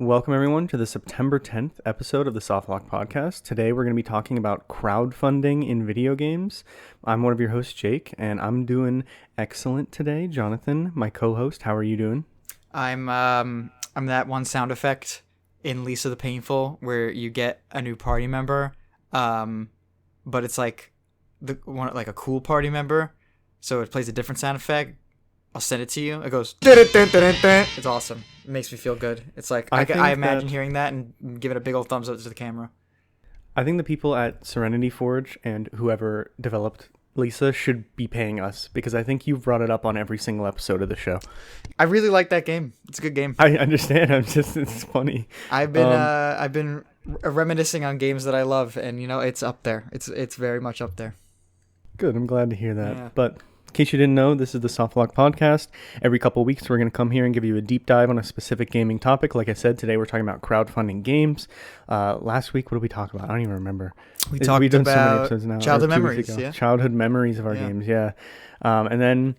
Welcome, everyone, to the September 10th episode of the Softlock Podcast. Today, we're going to be talking about crowdfunding in video games. I'm one of your hosts, Jake, and I'm doing excellent today. Jonathan, my co-host, how are you doing? I'm that one sound effect in Lisa the Painful where you get a new party member, but it's like like a cool party member, so it plays a different sound effect. I'll send it to you. It goes. It's awesome. It makes me feel good. It's like I imagine hearing that and giving a big old thumbs up to the camera. I think the people at Serenity Forge and whoever developed Lisa should be paying us because I think you've brought it up on every single episode of the show. I really like that game. It's a good game. I understand. It's funny. I've been reminiscing on games that I love, and it's up there. It's very much up there. Good. I'm glad to hear that. Yeah. But in case you didn't know, this is the Softlock Podcast. Every couple of weeks, we're going to come here and give you a deep dive on a specific gaming topic. Like I said, today we're talking about crowdfunding games. Last week, what did we talk about? I don't even remember. We've done so many episodes now. Childhood memories, yeah. Childhood memories of our games, yeah. And then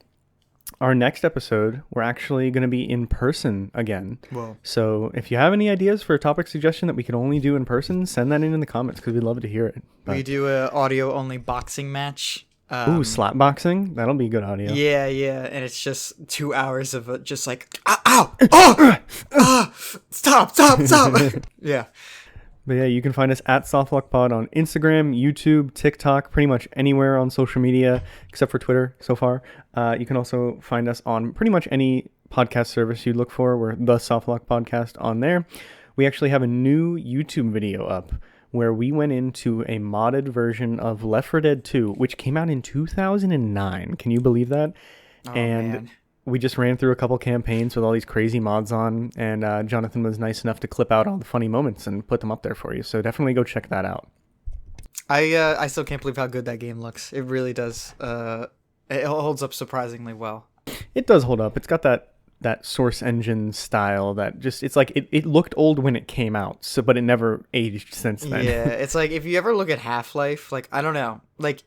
our next episode, we're actually going to be in person again. Whoa. So if you have any ideas for a topic suggestion that we could only do in person, send that in the comments because we'd love to hear it. But we do an audio-only boxing match. Ooh, slap boxing? That'll be good audio. Yeah, and it's just 2 hours of just like, ow, oh, stop. Yeah. But yeah, you can find us at SoftlockPod on Instagram, YouTube, TikTok, pretty much anywhere on social media, except for Twitter so far. You can also find us on pretty much any podcast service you look for. We're the Softlock Podcast on there. We actually have a new YouTube video up where we went into a modded version of Left 4 Dead 2, which came out in 2009. Can you believe that? Oh, and man. We just ran through a couple campaigns with all these crazy mods on, and Jonathan was nice enough to clip out all the funny moments and put them up there for you. So definitely go check that out. I still can't believe how good that game looks. It really does. It holds up surprisingly well. It does hold up. It's got that Source Engine style that just, it's like it looked old when it came out, so but it never aged since then. Yeah, it's like if you ever look at Half-Life, like I don't know, like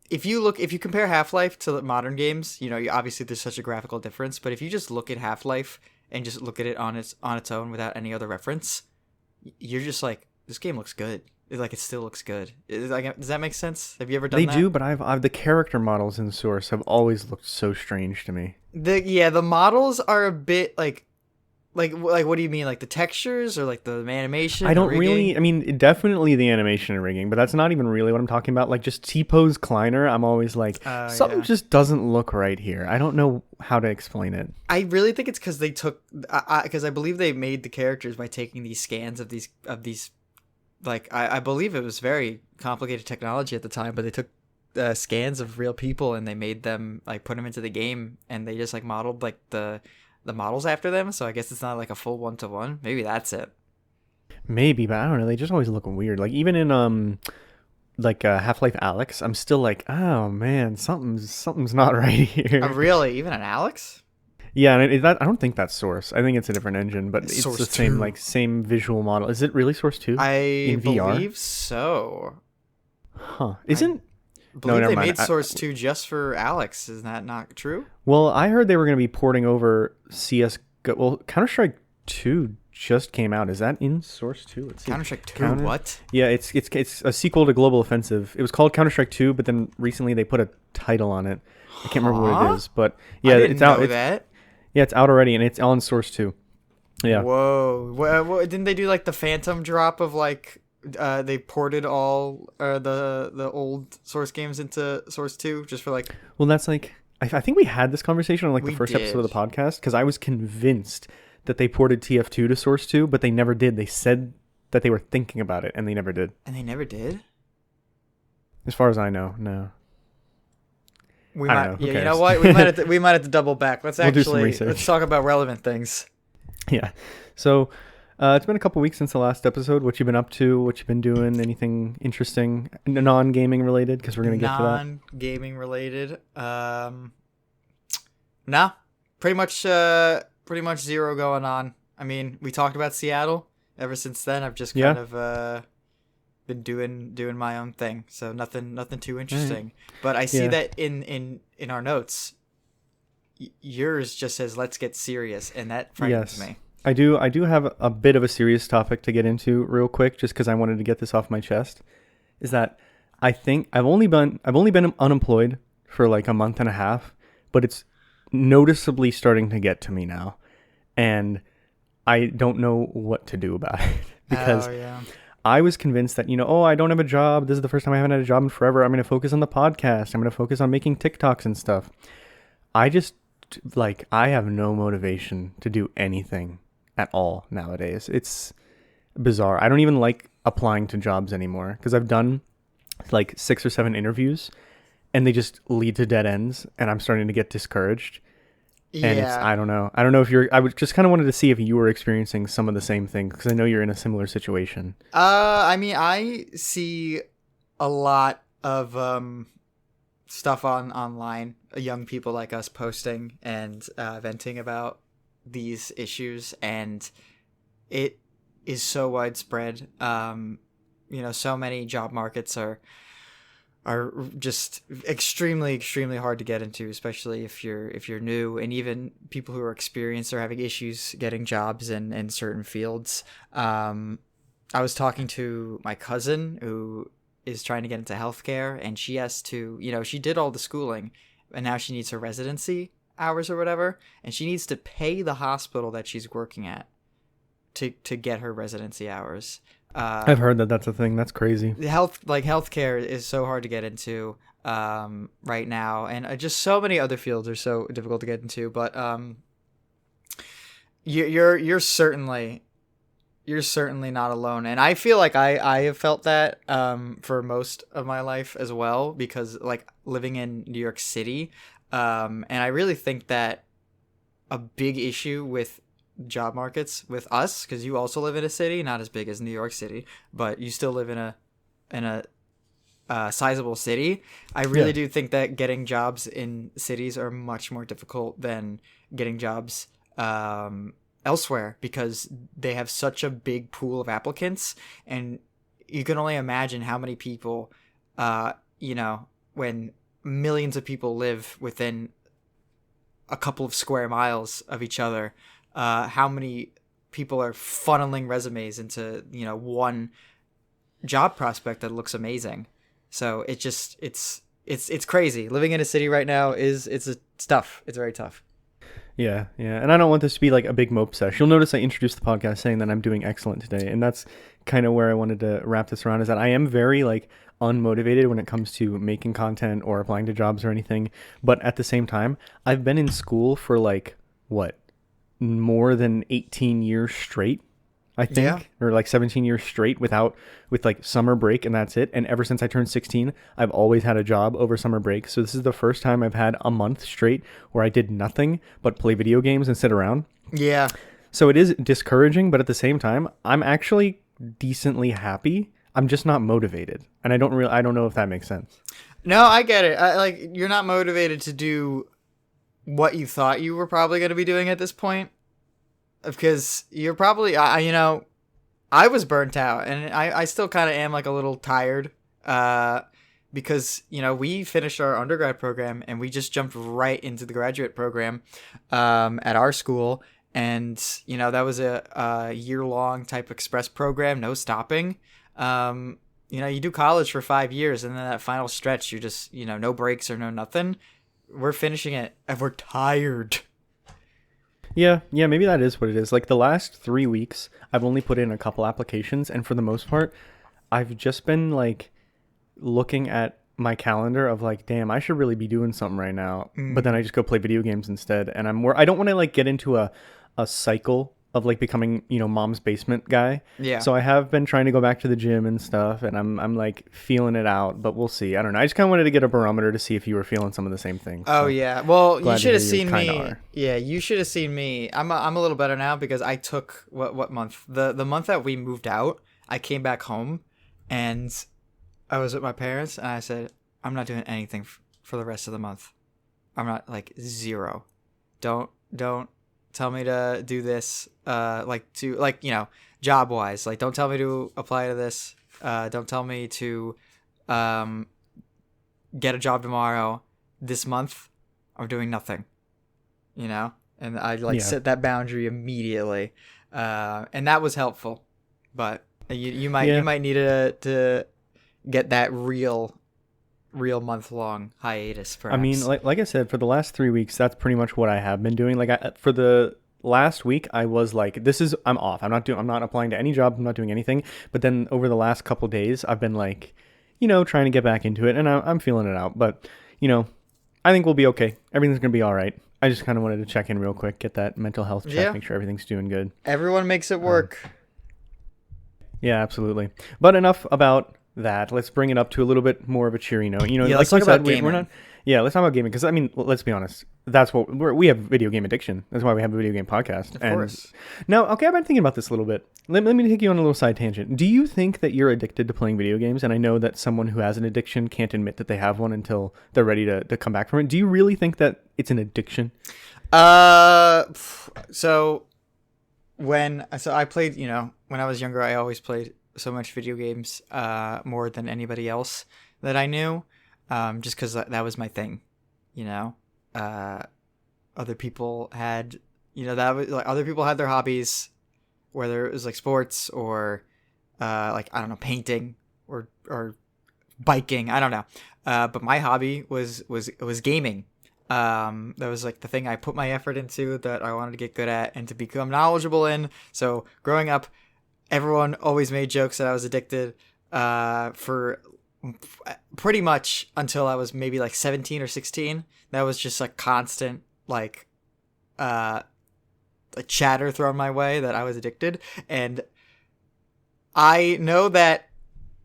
if you compare Half-Life to modern games, obviously there's such a graphical difference, but if you just look at Half-Life and just look at it on its own without any other reference, you're just like, this game looks good. It still looks good. Does that make sense? Have you ever done that? They do, but I've the character models in Source have always looked so strange to me. The models are a bit like what do you mean, like the textures or like the animation? I don't really. I mean, definitely the animation and rigging, but that's not even really what I'm talking about. Like just T-pose Kleiner, I'm always like, something just doesn't look right here. I don't know how to explain it. I really think it's because they took, because I believe they made the characters by taking these scans of these. Like, I believe it was very complicated technology at the time, but they took scans of real people and they made them, like, put them into the game, and they just, like, modeled, like, the models after them, so I guess it's not, like, a full one-to-one. Maybe that's it. Maybe, but I don't know. They just always look weird. Like, even in, Half-Life Alyx, I'm still like, oh, man, something's not right here. Oh, really? Even in Alyx? Yeah, and I don't think that's Source. I think it's a different engine, but it's Source the same 2. Same visual model. Is it really Source 2? I VR? believe so. Huh. Isn't... I believe never they mind. made Source 2 just for Alyx. Is that not true? Well, I heard they were going to be porting over CS:GO. Well, Counter-Strike 2 just came out. Is that in Source 2? Let's see. Counter-Strike 2? What? Yeah, it's a sequel to Global Offensive. It was called Counter-Strike 2, but then recently they put a title on it. I can't remember what it is, but yeah, I didn't it's out. know that. Yeah, it's out already, and it's on Source 2. Yeah. Whoa. Didn't they do like the Phantom drop of like they ported all the old Source games into Source 2 just for like... Well, that's like... I think we had this conversation on like the first did. episode of the podcast because I was convinced that they ported TF2 to Source 2, but they never did. They said that they were thinking about it, and they never did. And they never did? As far as I know, no. We I might, don't know. yeah, you know what? We might have to double back. Let's do some actually research. let's talk about relevant things. Yeah. So it's been a couple weeks since the last episode. What you've been up to? What you've been doing? Anything interesting, non-gaming related? Because we're gonna get to that. Non-gaming related. No, pretty much zero going on. I mean, we talked about Seattle. Ever since then, I've just kind of been doing my own thing. So nothing too interesting. Right. But I see that in our notes, yours just says "Let's get serious," and that frightens me. I do have a bit of a serious topic to get into real quick, just because I wanted to get this off my chest. Is that I think I've only been unemployed for like a month and a half, but it's noticeably starting to get to me now, and I don't know what to do about it because Oh yeah. I was convinced that, oh, I don't have a job. This is the first time I haven't had a job in forever. I'm going to focus on the podcast. I'm going to focus on making TikToks and stuff. I just, like, I have no motivation to do anything at all nowadays. It's bizarre. I don't even like applying to jobs anymore because I've done like 6 or 7 interviews and they just lead to dead ends and I'm starting to get discouraged. And it's, Yeah. I don't know. I don't know if I would just kind of wanted to see if you were experiencing some of the same things because I know you're in a similar situation. I mean, I see a lot of stuff online, young people like us posting and venting about these issues, and it is so widespread. So many job markets are just extremely hard to get into, especially if you're new, and even people who are experienced are having issues getting jobs in certain fields. I was talking to my cousin who is trying to get into healthcare, and she has to, she did all the schooling, and now she needs her residency hours or whatever, and she needs to pay the hospital that she's working at to get her residency hours. I've heard that that's a thing. That's crazy. Healthcare is so hard to get into right now, and just so many other fields are so difficult to get into. But you're certainly not alone, and I feel like I have felt that for most of my life as well, because like living in New York City, and I really think that a big issue with job markets with us, because you also live in a city not as big as New York City, but you still live in a sizable city. I really Yeah. do think that getting jobs in cities are much more difficult than getting jobs elsewhere, because they have such a big pool of applicants, and you can only imagine how many people, when millions of people live within a couple of square miles of each other, how many people are funneling resumes into one job prospect that looks amazing. So it's crazy. Living in a city right now it's tough. It's very tough. Yeah, yeah. And I don't want this to be like a big mope sesh. You'll notice I introduced the podcast saying that I'm doing excellent today. And that's kind of where I wanted to wrap this around, is that I am very like unmotivated when it comes to making content or applying to jobs or anything. But at the same time, I've been in school for like what? More than 18 years straight, I Yeah. think, or like 17 years straight with like summer break, and that's it. And ever since I turned 16, I've always had a job over summer break. So this is the first time I've had a month straight where I did nothing but play video games and sit around. Yeah. So it is discouraging, but at the same time, I'm actually decently happy. I'm just not motivated. And I don't know if that makes sense. No, I get it. You're not motivated to do what you thought you were probably going to be doing at this point, because you're probably I was burnt out, and I still kind of am like a little tired, because we finished our undergrad program and we just jumped right into the graduate program at our school, and that was a year-long type express program, no stopping. You do college for 5 years, and then that final stretch, you're just no breaks or no nothing. We're finishing it and we're tired. Yeah, maybe that is what it is. Like the last 3 weeks, I've only put in a couple applications, and for the most part, I've just been like looking at my calendar of like, damn, I should really be doing something right now. But then I just go play video games instead, and I don't want to like get into a cycle of like becoming, mom's basement guy. Yeah. So I have been trying to go back to the gym and stuff, and I'm like feeling it out, but we'll see. I don't know. I just kind of wanted to get a barometer to see if you were feeling some of the same things. Oh So yeah. Well, you glad to should have hear you seen kinda me. are. Yeah, you should have seen me. I'm a little better now, because I took what month? The month that we moved out, I came back home and I was with my parents, and I said, I'm not doing anything for the rest of the month. I'm not, like, zero. Don't tell me to do this, job wise. Like, don't tell me to apply to this. Don't tell me to get a job tomorrow. This month, I'm doing nothing. And I Yeah. set that boundary immediately. And that was helpful. But you Yeah. might need to get that real month-long hiatus, perhaps. I mean, like I said, for the last 3 weeks, that's pretty much what I have been doing. For the last week, I was like, I'm off. I'm not applying to any job. I'm not doing anything. But then over the last couple days, I've been like, trying to get back into it, and I'm feeling it out. But, I think we'll be okay. Everything's going to be all right. I just kind of wanted to check in real quick, get that mental health check, Yeah. make sure everything's doing good. Everyone makes it work. Yeah, absolutely. But enough about that. Let's bring it up to a little bit more of a cheery note. Yeah, like let's we talk said, about we're gaming. not. Yeah, let's talk about gaming because I mean, let's be honest. That's what we have video game addiction. That's why we have a video game podcast. Of course. Now, okay, I've been thinking about this a little bit. Let me take you on a little side tangent. Do you think that you're addicted to playing video games? And I know that someone who has an addiction can't admit that they have one until they're ready to come back from it. Do you really think that it's an addiction? So I played, when I was younger, I always played so much video games, more than anybody else that I knew, just because that was my thing, other people had, that was like other people had their hobbies, whether it was like sports or, like, I don't know, painting or biking, I don't know. But my hobby was gaming. That was like the thing I put my effort into, that I wanted to get good at and to become knowledgeable in. So growing up, everyone always made jokes that I was addicted, for pretty much until I was maybe like 17 or 16. That was just like constant, like, a chatter thrown my way that I was addicted. And I know that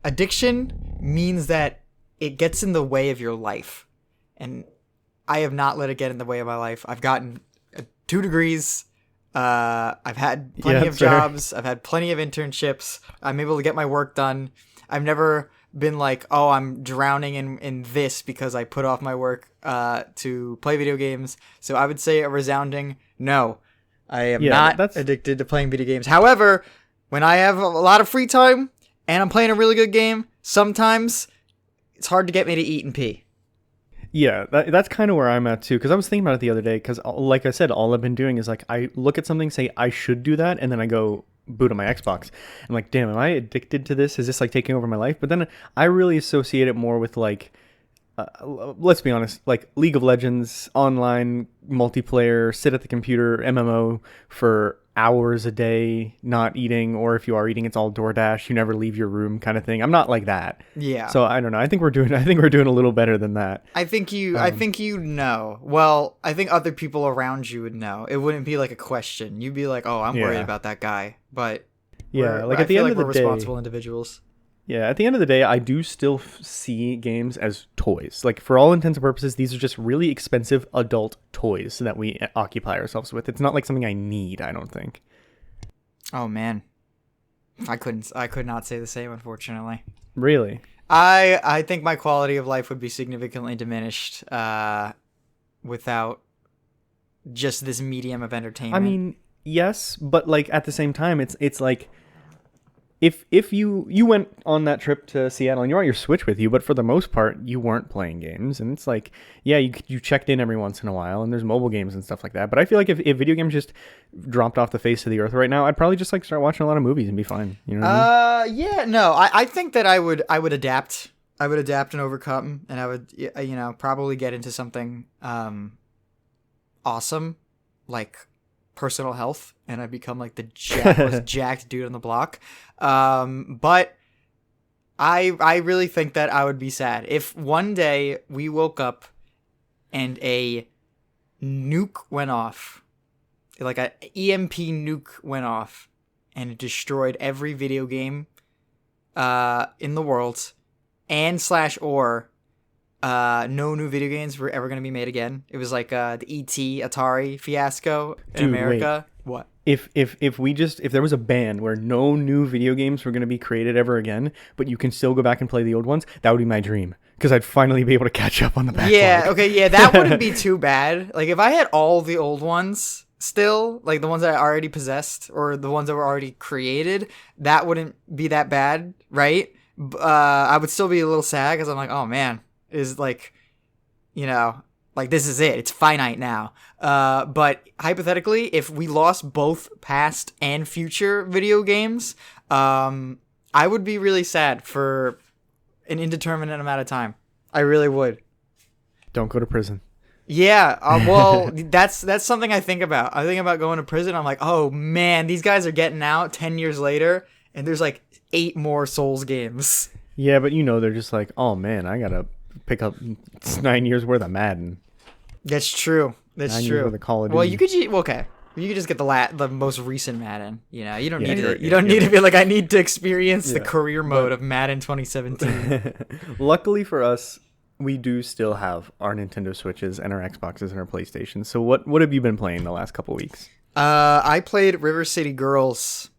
addiction means that it gets in the way of your life. And I have not let it get in the way of my life. I've gotten 2 degrees. I've had plenty of jobs. I've had plenty of internships. I'm able to get my work done. I've never been like, oh, I'm drowning in this because I put off my work to play video games. So I would say a resounding no. I am not addicted to playing video games. However, when I have a lot of free time and I'm playing a really good game, sometimes it's hard to get me to eat and pee. Yeah, that's kind of where I'm at too. Because I was thinking about it the other day. Because like I said, all I've been doing is like I look at something, say I should do that, and then I go boot on my Xbox. I'm like, damn, am I addicted to this? Is this like taking over my life? But then I really associate it more with like, let's be honest, like League of Legends, online multiplayer, sit at the computer, MMO for hours a day, not eating, or if you are eating, it's all DoorDash. You never leave your room, kind of thing. I'm not like that. Yeah. So I don't know. I think we're doing a little better than that. I think you know. Well, I think other people around you would know. It wouldn't be like a question. You'd be like, "Oh, I'm worried about that guy." But yeah, like at the end of the day, we're responsible individuals. Yeah, at the end of the day, I do still see games as toys. Like, for all intents and purposes, these are just really expensive adult toys that we occupy ourselves with. It's not like something I need, I don't think. Oh, man. I could not say the same, unfortunately. Really? I think my quality of life would be significantly diminished without just this medium of entertainment. I mean, yes, but, like, at the same time, it's like... If you went on that trip to Seattle and you brought your Switch with you, but for the most part you weren't playing games, and it's like, yeah, you checked in every once in a while, and there's mobile games and stuff like that. But I feel like if video games just dropped off the face of the earth right now, I'd probably just like start watching a lot of movies and be fine. You know what I mean? Yeah, no, I think that I would adapt. I would adapt and overcome, and I would probably get into something awesome, like personal health, and I become like the most jacked dude on the block. But I really think that I would be sad if one day we woke up and a nuke went off, like a EMP nuke went off, and it destroyed every video game in the world, and / no new video games were ever going to be made again. It was like the E.T. Atari fiasco in America. Wait. What? If there was a ban where no new video games were going to be created ever again, but you can still go back and play the old ones, that would be my dream, because I'd finally be able to catch up on the backlog. Yeah, okay, yeah, that wouldn't be too bad. Like, if I had all the old ones still, like the ones that I already possessed or the ones that were already created, that wouldn't be that bad, right? I would still be a little sad because I'm like, oh man, is like, Like, this is it. It's finite now. But hypothetically, if we lost both past and future video games, I would be really sad for an indeterminate amount of time. I really would. Don't go to prison. Yeah, well, that's something I think about. I think about going to prison. I'm like, oh man, these guys are getting out 10 years later, and there's like 8 more Souls games. Yeah, but they're just like, oh man, I gotta pick up 9 years worth of Madden. That's true. That's 9 true. years worth of Call of Well, Duty. you could just get the most recent Madden. You don't need to. Yeah, You don't need to be like, I need to experience the Yeah, career mode of Madden 2017. Luckily for us, we do still have our Nintendo Switches and our Xboxes and our PlayStations. So what have you been playing the last couple weeks? I played River City Girls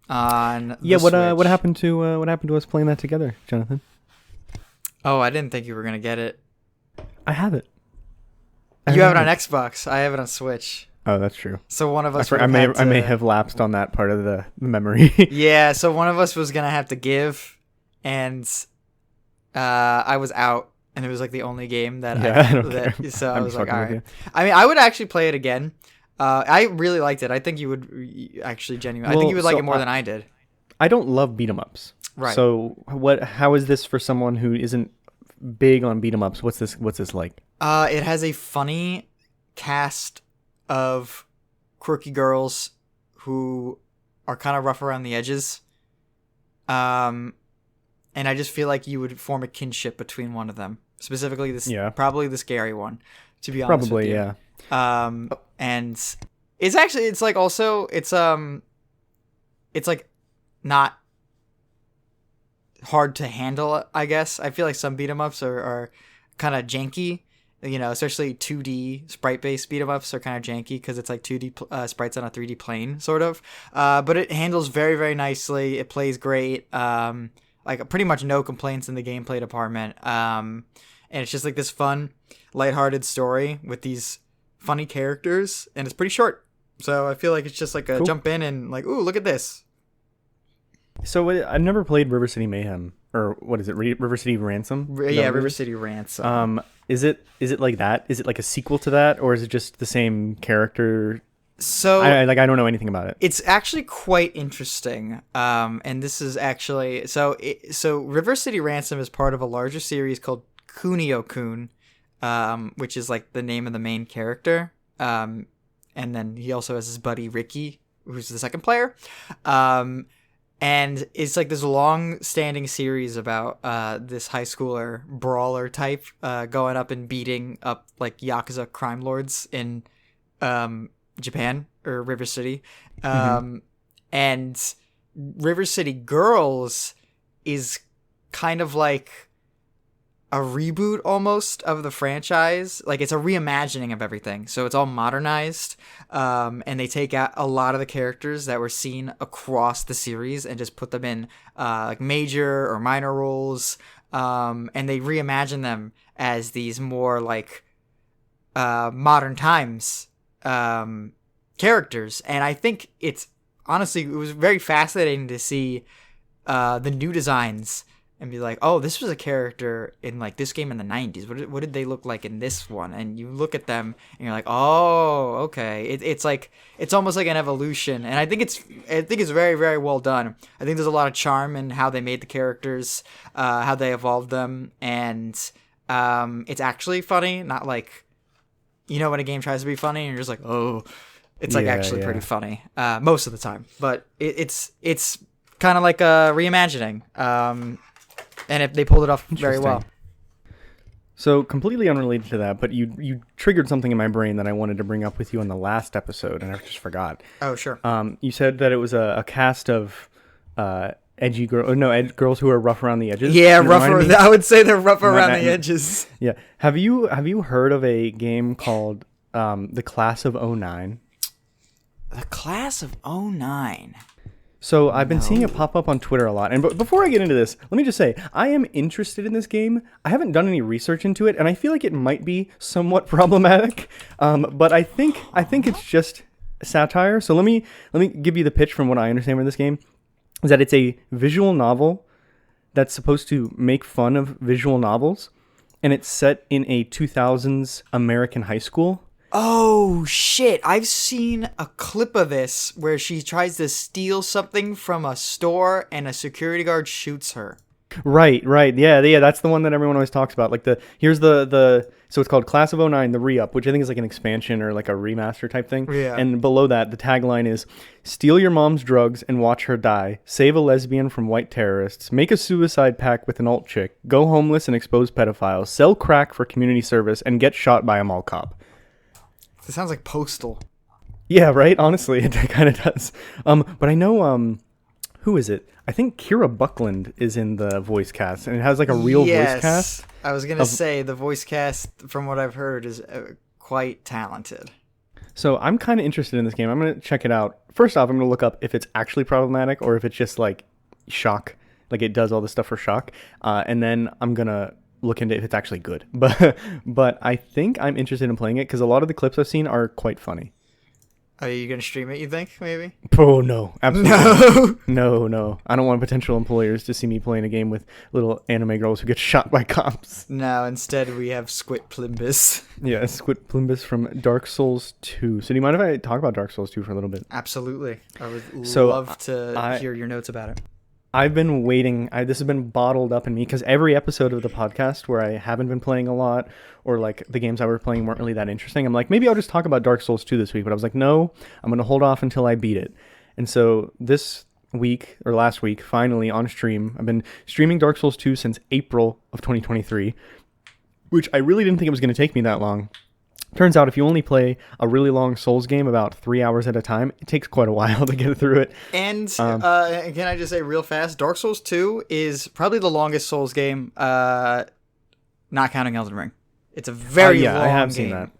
on the What Switch. happened to us playing that together, Jonathan? Oh, I didn't think you were gonna get it. I have it. You have it on Xbox. I have it on Switch. Oh, that's true. So one of us. I may have lapsed on that part of the memory. Yeah. So one of us was gonna have to give, and I was out, and it was like the only game that I don't care. So I I'm was just like, fucking all with right. you. I mean, I would actually play it again. I really liked it. I think you would actually genuinely. I think you would like it more than I did. I don't love beat 'em ups. Right. So how is this for someone who isn't big on beat 'em ups? What's this like? It has a funny cast of quirky girls who are kind of rough around the edges. And I just feel like you would form a kinship between one of them. Specifically probably the scary one, to be honest with you. Yeah. And it's like not hard to handle, I guess. I feel like some beat 'em ups are kind of janky, especially 2D sprite-based beat 'em ups are kind of janky because it's like 2D sprites on a 3D plane, sort of. But it handles very, very nicely. It plays great. Like pretty much no complaints in the gameplay department. And it's just like this fun, lighthearted story with these funny characters, and it's pretty short. So I feel like it's just like a jump in and like, ooh, look at this. So I've never played River City Mayhem, or what is it? River City Ransom? Yeah, River City Ransom. Is it like that? Is it like a sequel to that, or is it just the same character? So I don't know anything about it. It's actually quite interesting. And this is actually so River City Ransom is part of a larger series called Kunio-kun, which is like the name of the main character. And then he also has his buddy Ricky, who's the second player. And it's like this long-standing series about this high schooler brawler type going up and beating up like Yakuza crime lords in Japan or River City. And River City Girls is kind of like a reboot almost of the franchise. Like it's a reimagining of everything. So it's all modernized. And they take out a lot of the characters that were seen across the series and just put them in like major or minor roles. And they reimagine them as these more like modern times characters. And I think it was very fascinating to see the new designs and be like, oh, this was a character in like this game in the 90s. What did they look like in this one? And you look at them and you're like, oh, okay. It's like it's almost like an evolution, and I think it's very, very well done. I think there's a lot of charm in how they made the characters, how they evolved them, and it's actually funny. Not like when a game tries to be funny and you're just like, oh, it's like actually pretty funny most of the time. But it's kind of like a reimagining. And they pulled it off very well. So completely unrelated to that, but you triggered something in my brain that I wanted to bring up with you on the last episode, and I just forgot. Oh, sure. You said that it was a cast of edgy girls who are rough around the edges. Yeah, I would say they're rough around the edges. Yeah. Have you heard of a game called The Class of '09? The Class of '09. So I've been seeing it pop up on Twitter a lot. And before I get into this, let me just say, I am interested in this game. I haven't done any research into it, and I feel like it might be somewhat problematic. But I think it's just satire. So let me give you the pitch from what I understand with this game. Is that it's a visual novel that's supposed to make fun of visual novels. and it's set in a 2000s American high school. Oh, shit. I've seen a clip of this where she tries to steal something from a store and a security guard shoots her. Right. Yeah, that's the one that everyone always talks about. Like here's the so it's called Class of '09, the re-up, which I think is like an expansion or like a remaster type thing. Yeah. And below that, the tagline is, steal your mom's drugs and watch her die, save a lesbian from white terrorists, make a suicide pact with an alt chick, go homeless and expose pedophiles, sell crack for community service, and get shot by a mall cop. This sounds like Postal. Yeah, right? Honestly, it kind of does. But I know, who is it? I think Kira Buckland is in the voice cast, and it has like a real voice cast. I was going to say the voice cast, from what I've heard, is quite talented. So I'm kind of interested in this game. I'm going to check it out. First off, I'm going to look up if it's actually problematic or if it's just like shock, like it does all this stuff for shock. And then I'm going to look into if it's actually good. But I think I'm interested in playing it because a lot of the clips I've seen are quite funny. Are you going to stream it, you think, maybe? Oh, no. Absolutely No. I don't want potential employers to see me playing a game with little anime girls who get shot by cops. No, instead we have Squid Plimbus. Yeah, Squid Plimbus from Dark Souls 2. So do you mind if I talk about Dark Souls 2 for a little bit? Absolutely. I would So, love to hear your notes about it. I've been waiting. This has been bottled up in me because every episode of the podcast where I haven't been playing a lot or like the games I were playing weren't really that interesting, I'm like, maybe I'll just talk about Dark Souls 2 this week. But I was like, no, I'm going to hold off until I beat it. And so this week or last week, finally on stream, I've been streaming Dark Souls 2 since April of 2023, which I really didn't think it was going to take me that long. Turns out if you only play a really long Souls game about 3 hours at a time, it takes quite a while to get through it. And can I just say real fast, Dark Souls 2 is probably the longest Souls game, not counting Elden Ring. It's a very long game. I have seen that.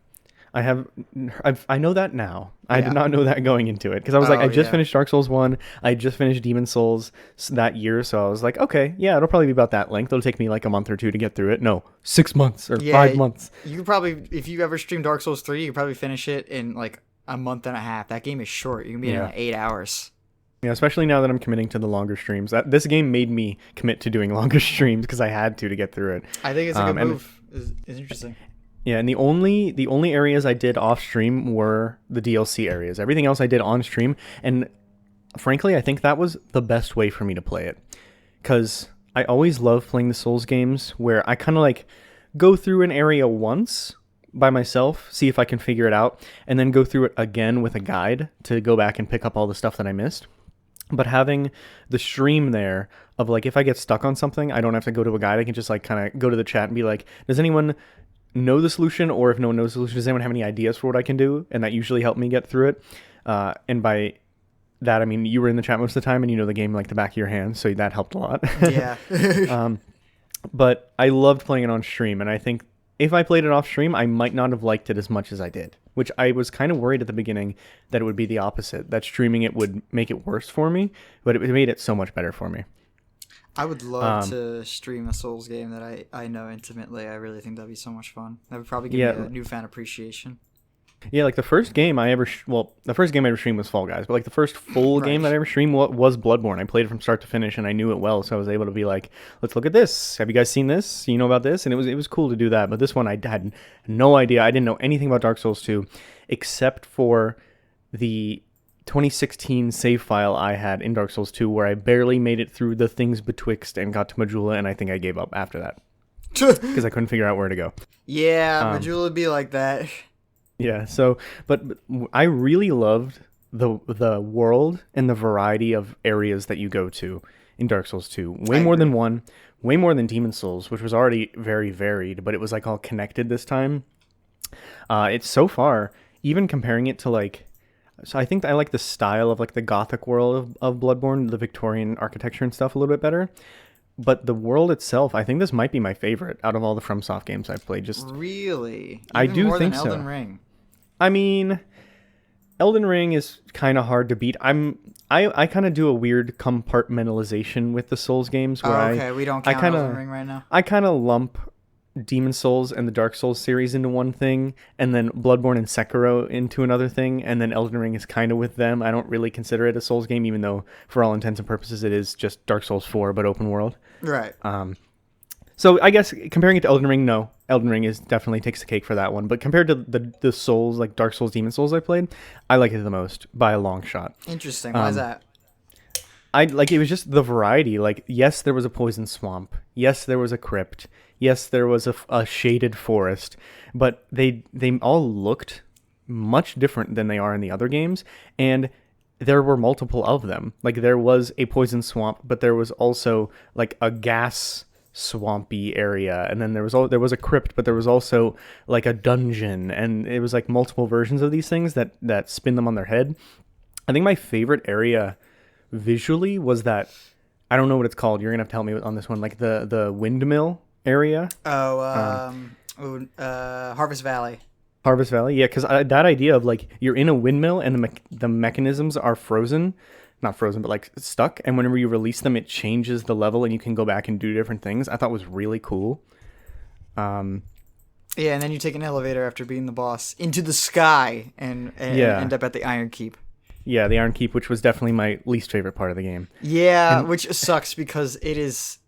I know that now. I did not know that going into it because I was like, I just finished Dark Souls 1. I just finished Demon Souls that year, so I was like, okay, yeah, it'll probably be about that length. It'll take me like a month or two to get through it. No, 6 months or 5 months. You could probably, if you ever stream Dark Souls 3, you could probably finish it in like a month and a half. That game is short. You can beat it in 8 hours. Yeah, especially now that I'm committing to the longer streams. This game made me commit to doing longer streams because I had to get through it. I think it's a good move. It's interesting. Yeah, and the only areas I did off stream were the DLC areas. Everything else I did on stream, and frankly, I think that was the best way for me to play it. Because I always love playing the Souls games where I kind of like go through an area once by myself, see if I can figure it out, and then go through it again with a guide to go back and pick up all the stuff that I missed. But having the stream there of like, if I get stuck on something, I don't have to go to a guide. I can just like kind of go to the chat and be like, does anyone know the solution? Or if no one knows the solution, does anyone have any ideas for what I can do? And that usually helped me get through it. And by that, I mean, you were in the chat most of the time and you know the game like the back of your hand. So that helped a lot. Yeah. But I loved playing it on stream. And I think if I played it off stream, I might not have liked it as much as I did, which I was kind of worried at the beginning that it would be the opposite, that streaming it would make it worse for me, but it made it so much better for me. I would love to stream a Souls game that I know intimately. I really think that'd be so much fun. That would probably give me a newfound appreciation. Yeah, like the first game I ever streamed was Fall Guys, but like the first full game that I ever streamed was Bloodborne. I played it from start to finish, and I knew it well, so I was able to be like, "Let's look at this. Have you guys seen this? You know about this?" And it was cool to do that. But this one, I had no idea. I didn't know anything about Dark Souls 2, except for the 2016 save file I had in Dark Souls 2, where I barely made it through the things betwixt and got to Majula, and I think I gave up after that because I couldn't figure out where to go. Yeah, Majula would be like that. Yeah, so, but I really loved the world and the variety of areas that you go to in Dark Souls 2. Way more than one, way more than Demon Souls, which was already very varied, but it was like all connected this time. It's so far, even comparing it to like, so I think I like the style of like the Gothic world of Bloodborne, the Victorian architecture and stuff a little bit better. But the world itself, I think this might be my favorite out of all the FromSoft games I've played. Just really, I do more think than so. Elden Ring. I mean, Elden Ring is kind of hard to beat. I kind of do a weird compartmentalization with the Souls games where we don't count Elden Ring right now. I kind of lump Demon Souls and the Dark Souls series into one thing, and then Bloodborne and Sekiro into another thing, and then Elden Ring is kind of with them. I don't really consider it a Souls game, even though for all intents and purposes it is just Dark Souls 4 but open world. Right. So I guess comparing it to Elden Ring, no, Elden Ring is definitely takes the cake for that one. But compared to the Souls, like Dark Souls, Demon Souls I played, I like it the most by a long shot. Interesting. Why is that? I like it was just the variety. Like, yes, there was a poison swamp. Yes, there was a crypt. Yes, there was a shaded forest. But they all looked much different than they are in the other games, and there were multiple of them. Like, there was a poison swamp, but there was also like a gas swampy area, and then there was a crypt, but there was also like a dungeon, and it was like multiple versions of these things that spin them on their head. I think my favorite area visually was that, I don't know what it's called. You're gonna have to help me on this one. Like the windmill area. Harvest Valley. Harvest Valley, yeah, because that idea of like you're in a windmill and the mechanisms are frozen, not frozen, but like stuck, and whenever you release them, it changes the level and you can go back and do different things. I thought was really cool. Yeah, and then you take an elevator after beating the boss into the sky and end up at the Iron Keep. Yeah, the Iron Keep, which was definitely my least favorite part of the game. Yeah, which sucks because it is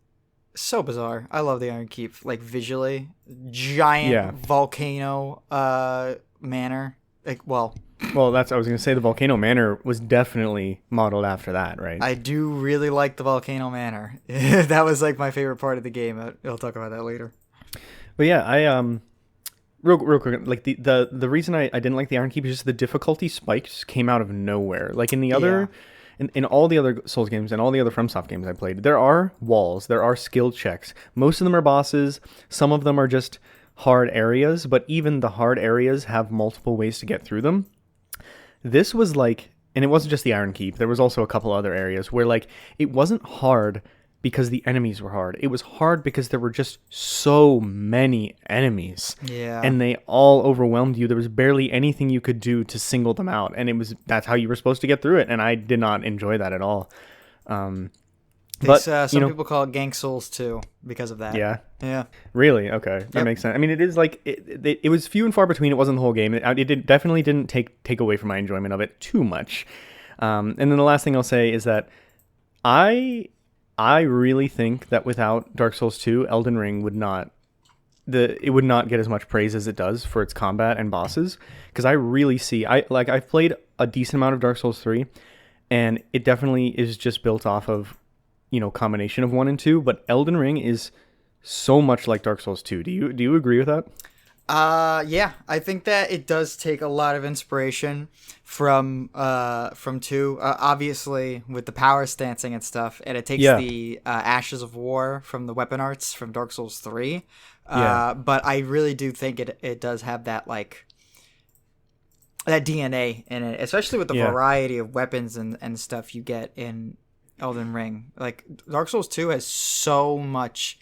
so bizarre. I love the Iron Keep, like visually, giant volcano manor. Well, that's I was gonna say the volcano manor was definitely modeled after that, right? I do really like the volcano manor. That was like my favorite part of the game. I'll talk about that later. But yeah, I real quick, like the reason I didn't like the Iron Keep is just the difficulty spikes came out of nowhere. Like in the other. Yeah. In all the other Souls games and all the other FromSoft games I played, there are walls, there are skill checks. Most of them are bosses. Some of them are just hard areas, but even the hard areas have multiple ways to get through them. This was like, and it wasn't just the Iron Keep. There was also a couple other areas where like it wasn't hard because the enemies were hard. It was hard because there were just so many enemies. Yeah. And they all overwhelmed you. There was barely anything you could do to single them out. And that's how you were supposed to get through it. And I did not enjoy that at all. Some people call it Gank Souls too because of that. Yeah. Yeah. Really? Okay. That makes sense. I mean, it is like, it was few and far between. It wasn't the whole game. It definitely didn't take away from my enjoyment of it too much. And then the last thing I'll say is that I really think that without Dark Souls 2, Elden Ring would not get as much praise as it does for its combat and bosses, because I really see I've played a decent amount of Dark Souls 3, and it definitely is just built off of, combination of 1 and 2, but Elden Ring is so much like Dark Souls 2. Do you agree with that? Yeah, I think that it does take a lot of inspiration from 2, obviously with the power stancing and stuff, and it takes the Ashes of War from the weapon arts from Dark Souls 3. But I really do think it does have that like that DNA in it, especially with the variety of weapons and stuff you get in Elden Ring. Like Dark Souls 2 has so much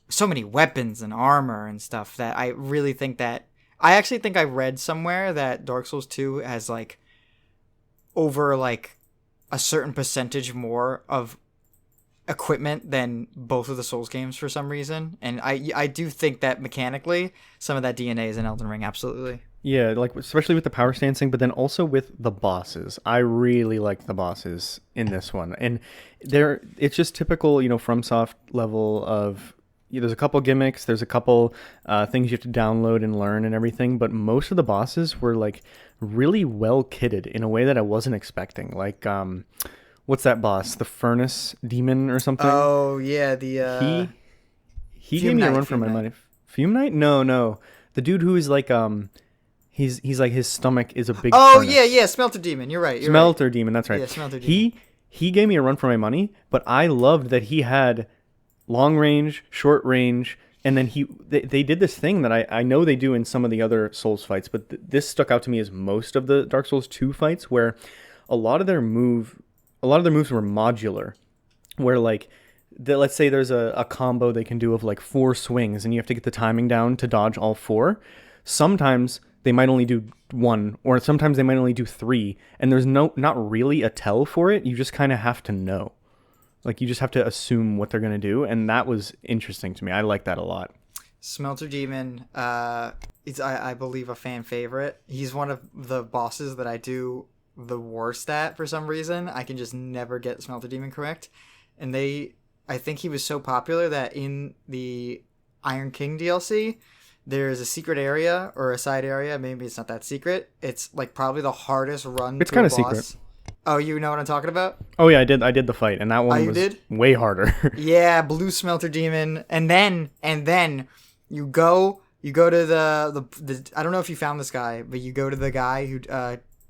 so many weapons and armor and stuff that I really think that I actually think I read somewhere that Dark Souls 2 has like over like a certain percentage more of equipment than both of the Souls games for some reason, and I do think that mechanically some of that DNA is in Elden Ring. Absolutely. Yeah, like especially with the power stancing, but then also with the bosses. I really liked the bosses in this one, and it's just typical, FromSoft level of. There's a couple gimmicks, there's a couple things you have to download and learn and everything, but most of the bosses were like really well kitted in a way that I wasn't expecting. Like, what's that boss? The Furnace Demon or something? Oh yeah, the he gave me a run for my money. Fume Knight? No. The dude who is like he's like his stomach is a big. Oh furnace. yeah, Smelter Demon. You're right. Smelter Demon. That's right. Yeah, Smelter Demon. He gave me a run for my money, but I loved that he had long range, short range, and then they did this thing that I know they do in some of the other Souls fights, but this stuck out to me as most of the Dark Souls 2 fights, where a lot of their moves were modular, where like let's say there's a combo they can do of like 4 swings, and you have to get the timing down to dodge all 4. Sometimes they might only do 1, or sometimes they might only do 3, and there's not really a tell for it. You just kind of have to know. Like, you just have to assume what they're going to do, and that was interesting to me. I like that a lot. Smelter Demon is, I believe, a fan favorite. He's one of the bosses that I do the worst at for some reason. I can just never get Smelter Demon correct. And I think he was so popular that in the Iron King DLC, there's a secret area or a side area. Maybe it's not that secret. It's like probably the hardest run. It's kind of secret. Oh, you know what I'm talking about? Oh yeah, I did the fight, and that one was way harder. Yeah, blue smelter demon, and then you go to the I don't know if you found this guy, but you go to the guy who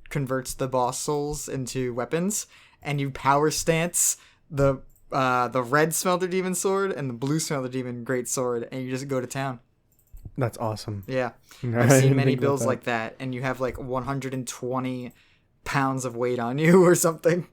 converts the boss souls into weapons, and you power stance the red smelter demon sword and the blue smelter demon great sword, and you just go to town. That's awesome. Yeah, I've seen many builds like that, and you have like 120 pounds of weight on you or something.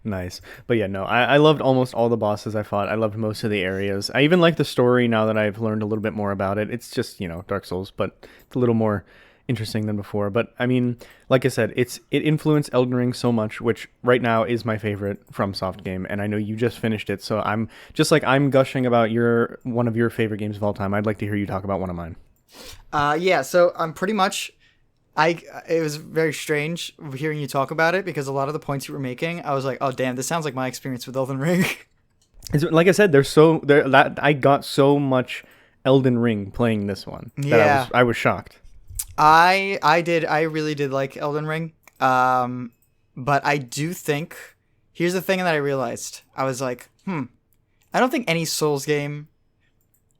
Nice. But yeah, no, I loved almost all the bosses I fought. I loved most of the areas. I even like the story now that I've learned a little bit more about it. It's just, Dark Souls, but it's a little more interesting than before. But I mean, like I said, it influenced Elden Ring so much, which right now is my favorite FromSoft game, and I know you just finished it, so I'm gushing about one of your favorite games of all time. I'd like to hear you talk about one of mine. Yeah, so I'm pretty much it was very strange hearing you talk about it, because a lot of the points you were making, I was like, oh damn, this sounds like my experience with Elden Ring. Like I said, I got so much Elden Ring playing this one that I was shocked. I really did like Elden Ring. But I do think, here's the thing that I realized. I was like, I don't think any Souls game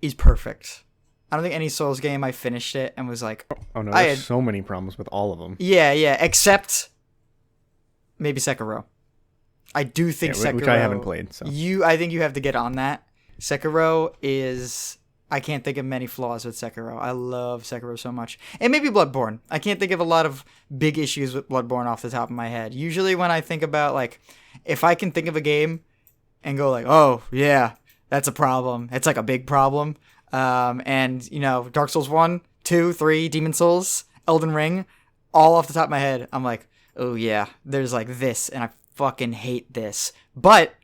is perfect. I don't think any Souls game I finished it and was like, oh no, there's so many problems with all of them. Yeah, except maybe Sekiro. I do think Sekiro, which I haven't played. So I think you have to get on that. Sekiro is, I can't think of many flaws with Sekiro. I love Sekiro so much. And maybe Bloodborne. I can't think of a lot of big issues with Bloodborne off the top of my head. Usually when I think about, like, if I can think of a game and go like, oh yeah, that's a problem. It's like a big problem. And Dark Souls 1, 2, 3, Demon Souls, Elden Ring, all off the top of my head, I'm like, oh yeah, there's like this, and I fucking hate this. But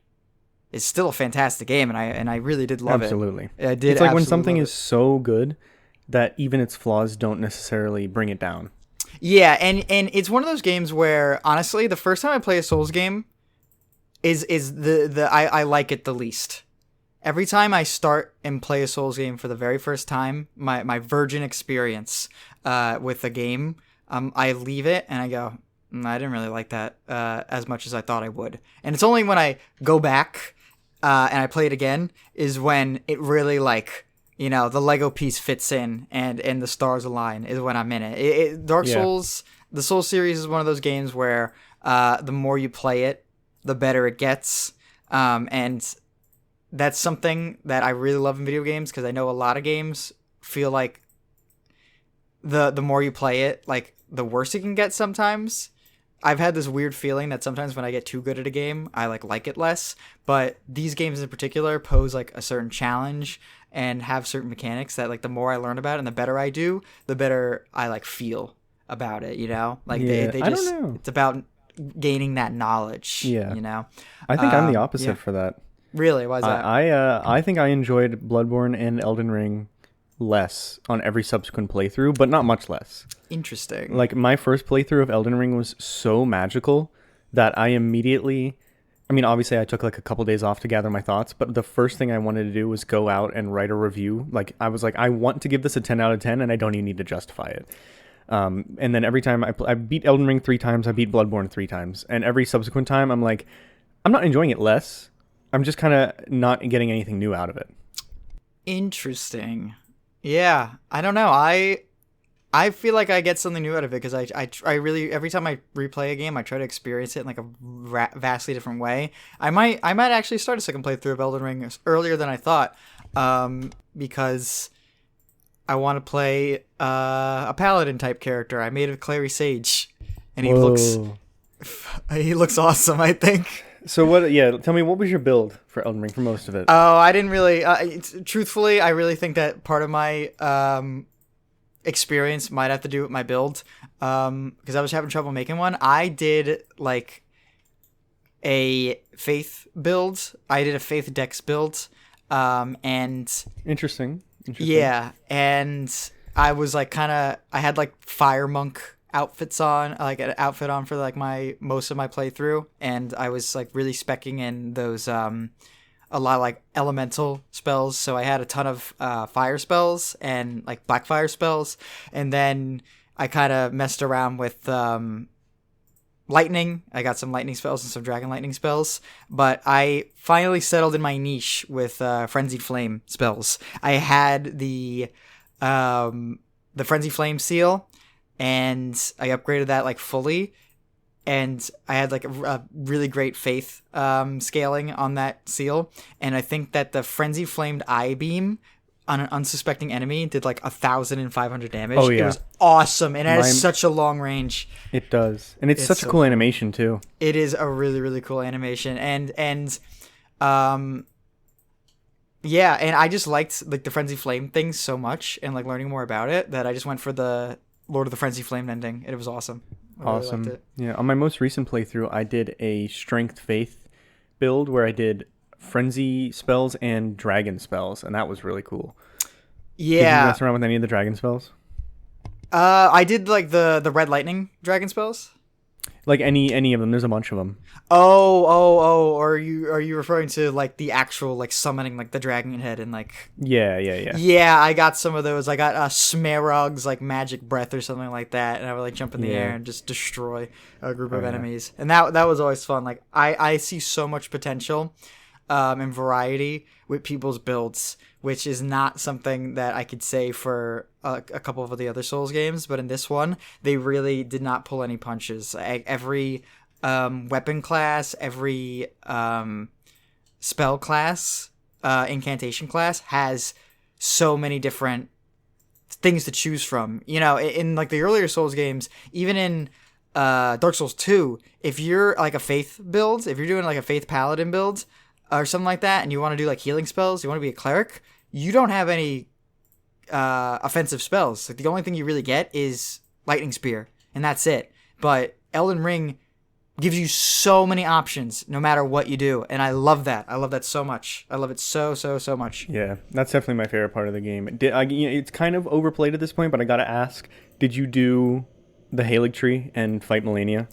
it's still a fantastic game, and I really did love Absolutely. it. I did. It's like when something is so good that even its flaws don't necessarily bring it down. Yeah, and it's one of those games where, honestly, the first time I play a Souls game is I like it the least. Every time I start and play a Souls game for the very first time, my virgin experience with a game, I leave it and I go, I didn't really like that as much as I thought I would. And it's only when I go back and I play it again is when it really, like, the Lego piece fits in and the stars align, is when I'm in it. Dark Souls, the Souls series is one of those games where the more you play it, the better it gets. And that's something that I really love in video games, because I know a lot of games feel like the more you play it, like, the worse it can get sometimes. I've had this weird feeling that sometimes when I get too good at a game, I like it less. But these games in particular pose like a certain challenge and have certain mechanics that, like, the more I learn about it and the better I do, the better I like feel about it. Like they just, I don't know. It's about gaining that knowledge. Yeah. I think I'm the opposite for that. Really? Why is that? I think I enjoyed Bloodborne and Elden Ring less on every subsequent playthrough, but not much less. Interesting. Like, my first playthrough of Elden Ring was so magical that I immediately, obviously I took like a couple days off to gather my thoughts, but the first thing I wanted to do was go out and write a review. Like, I was like, I want to give this a 10 out of 10 and I don't even need to justify it. And then every time I beat Elden Ring 3 times, I beat Bloodborne 3 times. And every subsequent time I'm like, I'm not enjoying it less. I'm just kind of not getting anything new out of it. Interesting. Yeah, I don't know. I feel like I get something new out of it, because I really, every time I replay a game, I try to experience it in like a vastly different way. I might actually start a second playthrough of Elden Ring earlier than I thought, because I want to play a paladin type character. I made a Clary Sage, and he looks awesome, I think. So what? Yeah, tell me, what was your build for Elden Ring for most of it? Oh, I didn't really. Truthfully, I really think that part of my experience might have to do with my build, because I was having trouble making one. I did like a faith build. I did a faith dex build, and interesting. Yeah, and I was like I had like fire monk outfits on, like an outfit on for like most of my playthrough, and I was like really speccing in those a lot of like elemental spells. So I had a ton of fire spells and like black fire spells, and then I kind of messed around with lightning. I got some lightning spells and some dragon lightning spells, but I finally settled in my niche with frenzied flame spells. I had the frenzied flame seal, and I upgraded that like fully, and I had like a really great faith scaling on that seal, and I think that the frenzied flamed eye beam on an unsuspecting enemy did like 1,500 damage. Oh, yeah. It was awesome, and it has such a long range. It does, and it's such a cool animation too. It is a really, really cool animation, and yeah, and I just liked like the Frenzy Flame thing so much, and like learning more about it, that I just went for the Lord of the Frenzy Flame ending, and it was awesome. I really liked it. Yeah, on my most recent playthrough, I did a Strength Faith build where I did Frenzy spells and Dragon spells, and that was really cool. Yeah. Did you mess around with any of the Dragon spells? I did like the Red Lightning Dragon spells. Like any of them? There's a bunch of them. Oh! Are you referring to like the actual like summoning like the dragon head and like? Yeah. Yeah, I got some of those. I got Smarug's like magic breath or something like that, and I would like jump in the air and just destroy a group of enemies, and that was always fun. Like I see so much potential, and variety with people's builds, which is not something that I could say for a couple of the other Souls games, but in this one, they really did not pull any punches. Every weapon class, every spell class, incantation class has so many different things to choose from. You know, in like the earlier Souls games, even in Dark Souls 2, if you're like a faith build, if you're doing like a faith paladin build or something like that, and you want to do like healing spells, you want to be a cleric, you don't have any offensive spells. Like the only thing you really get is lightning spear, and that's it. But Elden Ring gives you so many options no matter what you do, and I love that. I love that so much. I love it so much. Yeah, that's definitely my favorite part of the game. It's kind of overplayed at this point, but I gotta ask, did you do the Halig Tree and fight Melania?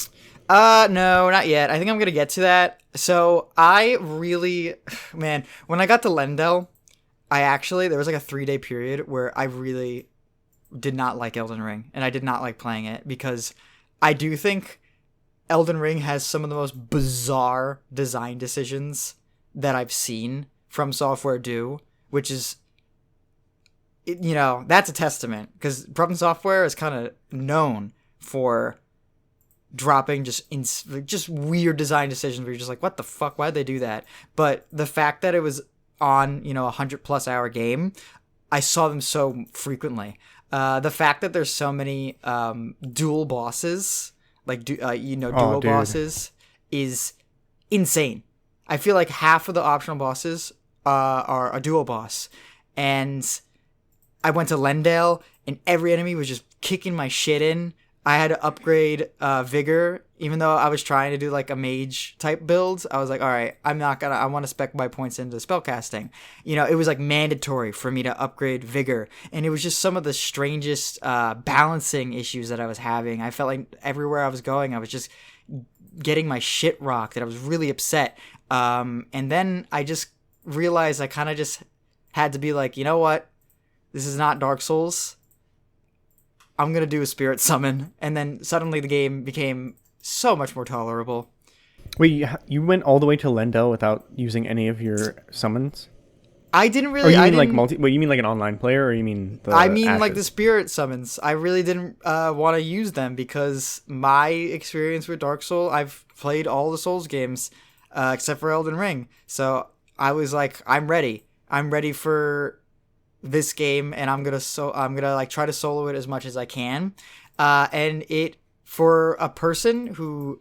No, not yet. I think I'm gonna get to that. So I really, man, when I got to Lendel, there was like a 3-day period where I really did not like Elden Ring, and I did not like playing it, because I do think Elden Ring has some of the most bizarre design decisions that I've seen From Software do, which is, you know, that's a testament, because From Software is kind of known for dropping just weird design decisions where you're just like, what the fuck, why'd they do that? But the fact that it was on, you know, 100+ hour game, I saw them so frequently. The fact that there's so many dual bosses, like dual bosses, is insane. I feel like half of the optional bosses are a dual boss, and I went to Lendale, and every enemy was just kicking my shit in. I had to upgrade Vigor, even though I was trying to do like a mage type build. I was like, all right, I want to spec my points into spellcasting. You know, it was like mandatory for me to upgrade Vigor. And it was just some of the strangest balancing issues that I was having. I felt like everywhere I was going, I was just getting my shit rocked, and I was really upset. And then I just realized I kind of just had to be like, you know what? This is not Dark Souls. I'm going to do a spirit summon. And then suddenly the game became so much more tolerable. Wait, you went all the way to Lendel without using any of your summons? I didn't really... Or you mean like an online player, or you mean the ashes? Like the spirit summons. I really didn't want to use them, because my experience with Dark Souls, I've played all the Souls games except for Elden Ring. So I was like, I'm ready. I'm ready for this game, and I'm gonna like try to solo it as much as I can, and it, for a person who,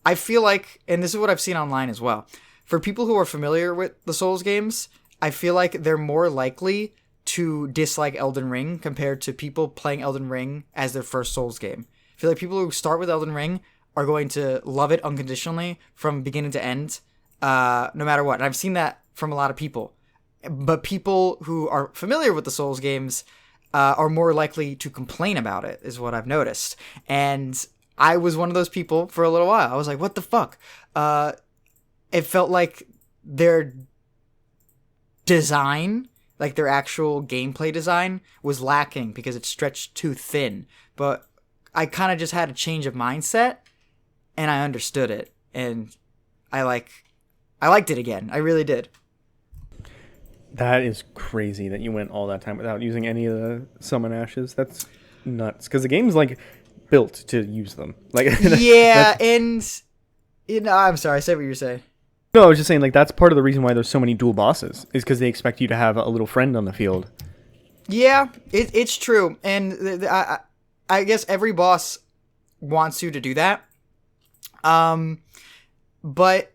I feel like, and this is what I've seen online as well, for people who are familiar with the Souls games, I feel like they're more likely to dislike Elden Ring compared to people playing Elden Ring as their first Souls game. I feel like people who start with Elden Ring are going to love it unconditionally from beginning to end, no matter what. And I've seen that from a lot of people. But people who are familiar with the Souls games are more likely to complain about it, is what I've noticed. And I was one of those people for a little while. I was like, what the fuck? It felt like their design, like their actual gameplay design, was lacking because it stretched too thin. But I kind of just had a change of mindset, and I understood it, and I liked it again. I really did. That is crazy that you went all that time without using any of the summon ashes. That's nuts. Because the game's like built to use them. Like yeah, and I'm sorry. I said what you were saying. No, I was just saying like that's part of the reason why there's so many dual bosses is because they expect you to have a little friend on the field. Yeah, it's true, and I guess every boss wants you to do that. But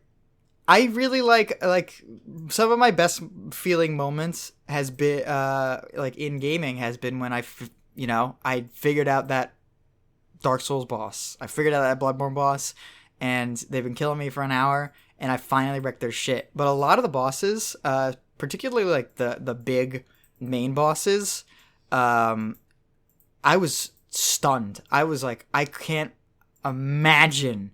I really like some of my best feeling moments has been like in gaming has been when I figured out that Dark Souls boss. I figured out that Bloodborne boss, and they've been killing me for an hour, and I finally wrecked their shit. But a lot of the bosses, particularly like the big main bosses, I was stunned. I was like, I can't imagine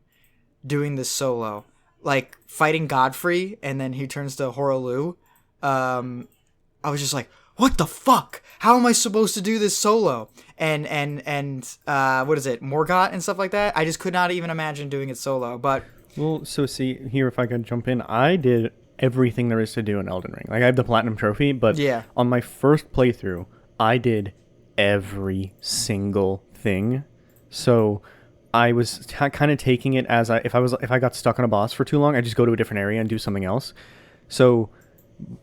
doing this solo. Like fighting Godfrey, and then he turns to Horaloo. I was just like, what the fuck? How am I supposed to do this solo? And what is it, Morgott and stuff like that? I just could not even imagine doing it solo. But well, so see here, if I could jump in, I did everything there is to do in Elden Ring. Like I have the platinum trophy, but yeah, on my first playthrough, I did every single thing. So I was kind of taking it as if I got stuck on a boss for too long, I just go to a different area and do something else. So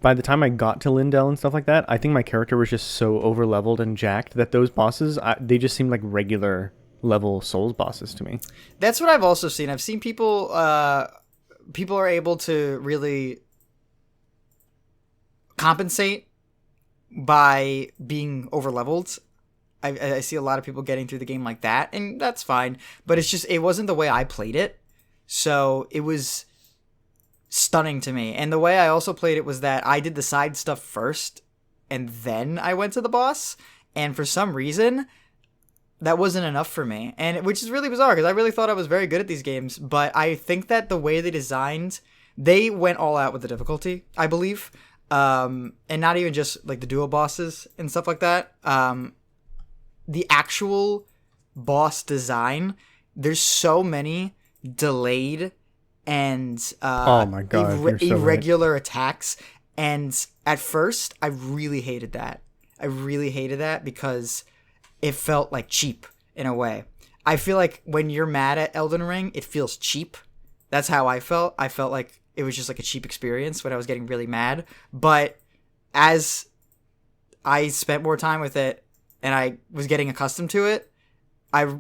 by the time I got to Lindell and stuff like that, I think my character was just so over leveled and jacked that those bosses, they just seemed like regular level Souls bosses to me. That's what I've also seen. I've seen people are able to really compensate by being over leveled. I see a lot of people getting through the game like that, and that's fine. But it's just, it wasn't the way I played it. So it was stunning to me. And the way I also played it was that I did the side stuff first, and then I went to the boss. And for some reason, that wasn't enough for me. And which is really bizarre, because I really thought I was very good at these games. But I think that the way they went all out with the difficulty, I believe. And not even just like the dual bosses and stuff like that. The actual boss design, there's so many delayed and oh my God, irregular attacks. And at first, I really hated that. Because it felt like cheap in a way. I feel like when you're mad at Elden Ring, it feels cheap. That's how I felt. I felt like it was just like a cheap experience when I was getting really mad. But as I spent more time with it, and I was getting accustomed to it, I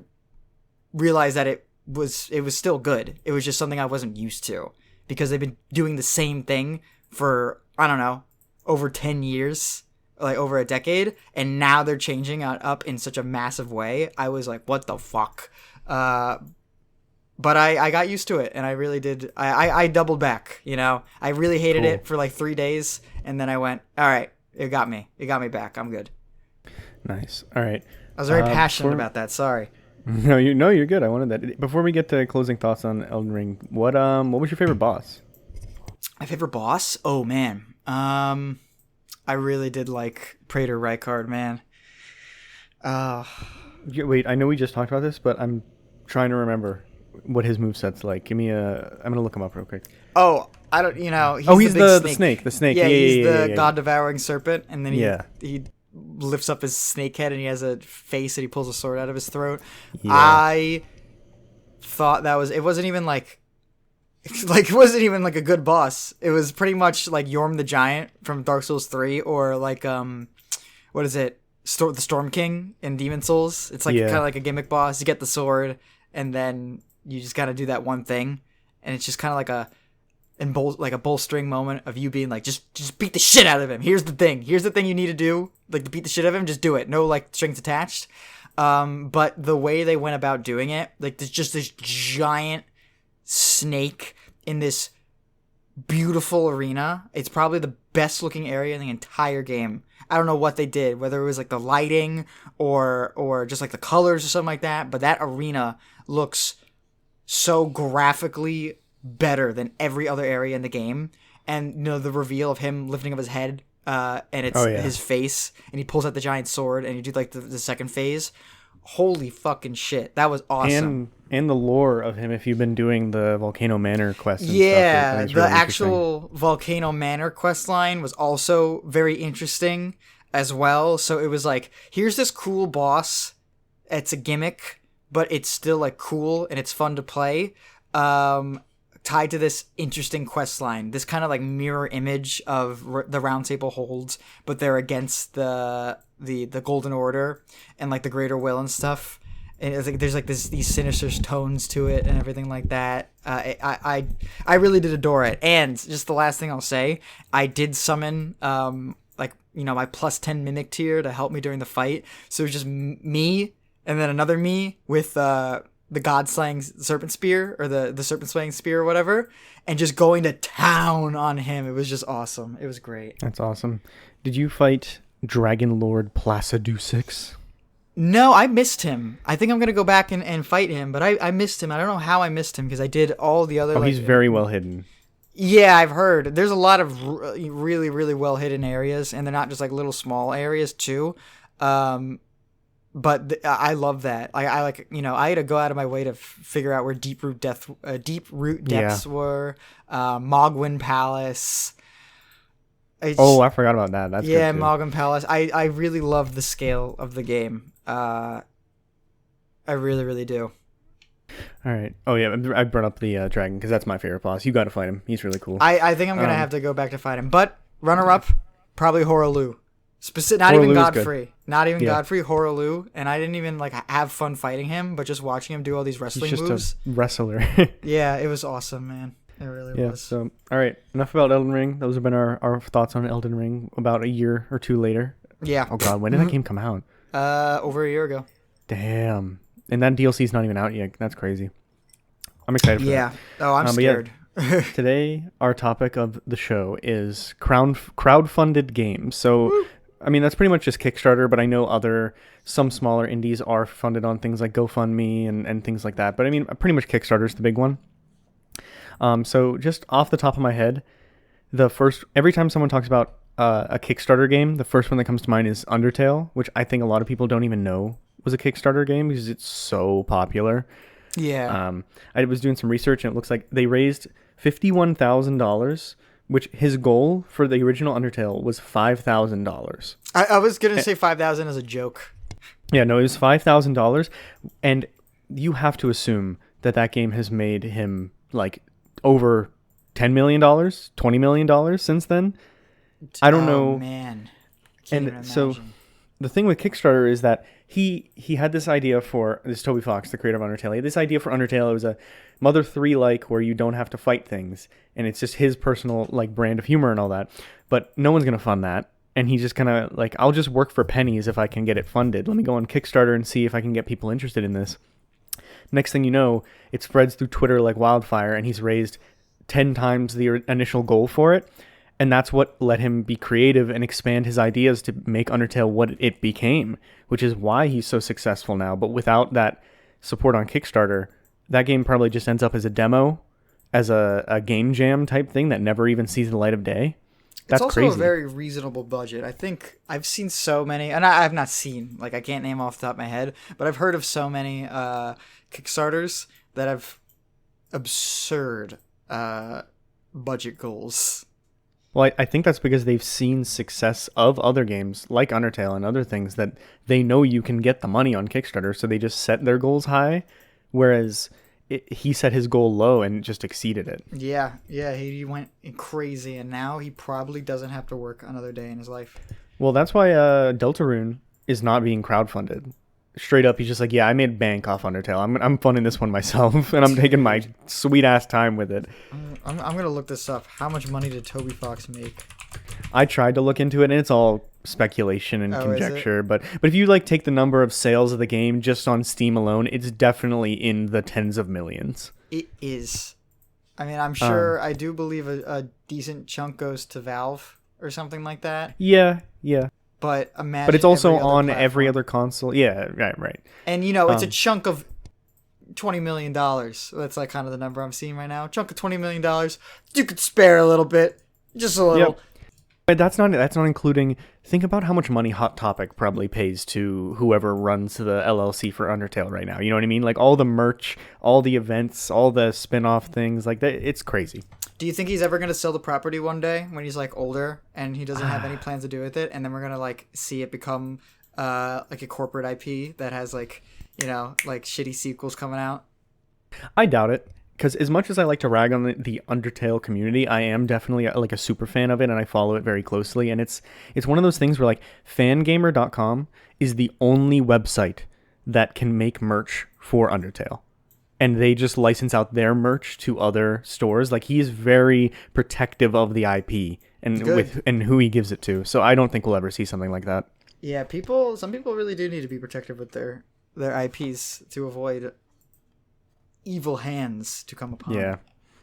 realized that it was still good. It was just something I wasn't used to, because they've been doing the same thing for, I don't know, over 10 years, like over a decade, and now they're changing it up in such a massive way. I was like, what the fuck? But I got used to it, and I really did. I doubled back, you know? I really hated it for like 3 days, and then I went, all right, it got me back. I'm good. Nice. All right. I was very passionate about that. Sorry. No, you're good. I wanted that. Before we get to closing thoughts on Elden Ring, what was your favorite boss? My favorite boss? Oh man. I really did like Praetor Rykard, man. Wait, I know we just talked about this, but I'm trying to remember what his moveset's like. I'm gonna look him up real quick. Oh, I don't. He's the snake. The snake. Yeah, he's the god-devouring serpent, and then he lifts up his snake head, and he has a face, and he pulls a sword out of his throat. Yeah. I thought it wasn't even like it wasn't even like a good boss. It was pretty much like Yorm the Giant from Dark Souls 3, or like what is it? The Storm King in Demon Souls. It's like kind of like a gimmick boss. You get the sword, and then you just gotta do that one thing, and it's just kind of like a bolstering moment of you being like, just beat the shit out of him. Here's the thing you need to do, like to beat the shit out of him. Just do it. No like strings attached. But the way they went about doing it, like there's just this giant snake in this beautiful arena. It's probably the best looking area in the entire game. I don't know what they did, whether it was like the lighting or just like the colors or something like that, but that arena looks so graphically better than every other area in the game. and the reveal of him lifting up his head, and it's Oh, yeah. his face, and he pulls out the giant sword, and you do like the second phase. Holy fucking shit, that was awesome. And the lore of him, if you've been doing the Volcano Manor quest and stuff, I Yeah, think it's the really interesting. actual Volcano Manor quest line was also very interesting as well. So it was like, here's this cool boss. It's a gimmick, but it's still like cool and it's fun to play. Tied to this interesting quest line, this kind of like mirror image of the Round Table holds, but they're against the Golden Order and like the Greater Will and stuff. And it's like there's like these sinister tones to it and everything like that. I really did adore it. And just the last thing I'll say, I did summon my plus 10 mimic tier to help me during the fight. So it was just me and then another me with the God slaying serpent spear or the serpent slaying spear or whatever, and just going to town on him. It was just awesome. It was great. That's awesome. Did you fight Dragon Lord Placidusix? No, I missed him. I think I'm going to go back and fight him, but I missed him. I don't know how I missed him because I did all the other... Oh, he's very well hidden. Yeah, I've heard. There's a lot of really, really well hidden areas, and they're not just like little small areas too. But I love that. I like, I had to go out of my way to figure out where deep root depths were. Mogwin Palace. I forgot about that. That's good too. Mogwin Palace. I really love the scale of the game. I really, really do. All right. Oh yeah, I brought up the dragon because that's my favorite boss. You got to fight him. He's really cool. I think I'm gonna have to go back to fight him. But runner up, probably Horaloo. Not Horaloo even is Godfrey. good. Not even Yeah. Godfrey, Horaloo. And I didn't even like have fun fighting him, but just watching him do all these wrestling He's just moves. a wrestler. Yeah, it was awesome, man. It really was. So, all right. Enough about Elden Ring. Those have been our thoughts on Elden Ring about a year or two later. Yeah. Oh God, when did that game come out? Over a year ago. Damn. And that DLC's not even out yet. That's crazy. I'm excited for that. Yeah. Oh, I'm scared. Today, our topic of the show is crowdfunded games. So, I mean, that's pretty much just Kickstarter, but I know some smaller indies are funded on things like GoFundMe and things like that. But I mean, pretty much Kickstarter is the big one. So just off the top of my head, every time someone talks about a Kickstarter game, the first one that comes to mind is Undertale, which I think a lot of people don't even know was a Kickstarter game because it's so popular. Yeah. I was doing some research and it looks like they raised $51,000, which his goal for the original Undertale was $5,000. I was going to say 5,000 as a joke. Yeah, no, it was $5,000. And you have to assume that game has made him like over $10 million, $20 million since then. I don't know. Man. Can't even And so imagine. the thing with Kickstarter is that he had this idea for this Toby Fox, the creator of Undertale. He had this idea for Undertale. It was a Mother 3 like where you don't have to fight things, and it's just his personal like brand of humor and all that. But no one's gonna fund that, and he just kind of like, I'll just work for pennies if I can get it funded. Let me go on Kickstarter and see if I can get people interested in this. Next thing you know, it spreads through Twitter like wildfire, and he's raised 10 times the initial goal for it. And that's what let him be creative and expand his ideas to make Undertale what it became, which is why he's so successful now. But without that support on Kickstarter, that game probably just ends up as a demo, as a game jam type thing that never even sees the light of day. That's it's also crazy. a very reasonable budget. I think I've seen so many, and I've not seen, like I can't name off the top of my head, but I've heard of so many Kickstarters that have absurd budget goals. Well, I think that's because they've seen success of other games like Undertale and other things that they know you can get the money on Kickstarter, so they just set their goals high, whereas he set his goal low and just exceeded it. Yeah, he went crazy, and now he probably doesn't have to work another day in his life. Well, that's why Deltarune is not being crowdfunded. Straight up, he's just like, yeah, I made bank off Undertale. I'm funding this one myself, and I'm taking my sweet-ass time with it. I'm going to look this up. How much money did Toby Fox make? I tried to look into it, and it's all speculation and conjecture. But if you like take the number of sales of the game just on Steam alone, it's definitely in the tens of millions. It is. I mean, I'm sure, I do believe a decent chunk goes to Valve or something like that. Yeah. But imagine. But it's also on every other console. Yeah, right. And it's a chunk of $20 million. That's like kind of the number I'm seeing right now. A chunk of $20 million. You could spare a little bit. Just a little. Yep. But that's not including. Think about how much money Hot Topic probably pays to whoever runs the LLC for Undertale right now. You know what I mean? Like all the merch, all the events, all the spin-off things. Like that, it's crazy. Do you think he's ever going to sell the property one day when he's like older and he doesn't have any plans to do with it, and then we're going to like see it become like a corporate IP that has like, you know, like shitty sequels coming out? I doubt it. Because as much as I like to rag on the Undertale community, I am definitely like a super fan of it, and I follow it very closely. And it's one of those things where like fangamer.com is the only website that can make merch for Undertale, and they just license out their merch to other stores. Like he is very protective of the IP and who he gives it to. So I don't think we'll ever see something like that. Yeah, some people really do need to be protective with their IPs to avoid evil hands to come upon. Yeah.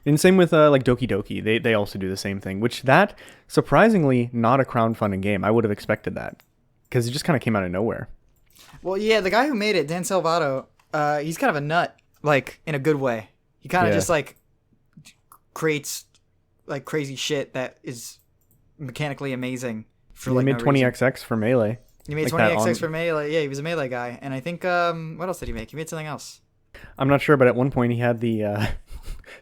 And same with like Doki Doki. They also do the same thing, which that surprisingly not a crowdfunding game. I would have expected that because it just kind of came out of nowhere. Well, yeah, the guy who made it, Dan Salvato, he's kind of a nut, like in a good way. He kind of just like creates like crazy shit that is mechanically amazing. He made 20XX for Melee. He made 20XX for Melee. Yeah, he was a Melee guy. And I think, what else did he make? He made something else. I'm not sure, but at one point he had the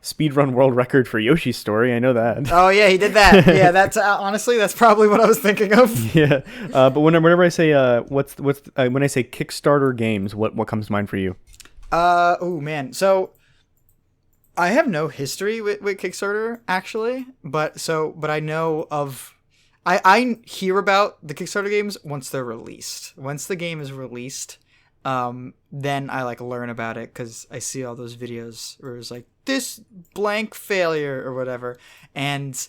speedrun world record for Yoshi's Story. I know that. Oh, yeah, he did that. Yeah, that's honestly, that's probably what I was thinking of. Yeah, but whenever I say when I say Kickstarter games, what comes to mind for you? Oh man, so I have no history with Kickstarter actually, but I know of. I hear about the Kickstarter games once they're released. Once the game is released, then I like learn about it because I see all those videos where it's like this blank failure or whatever. And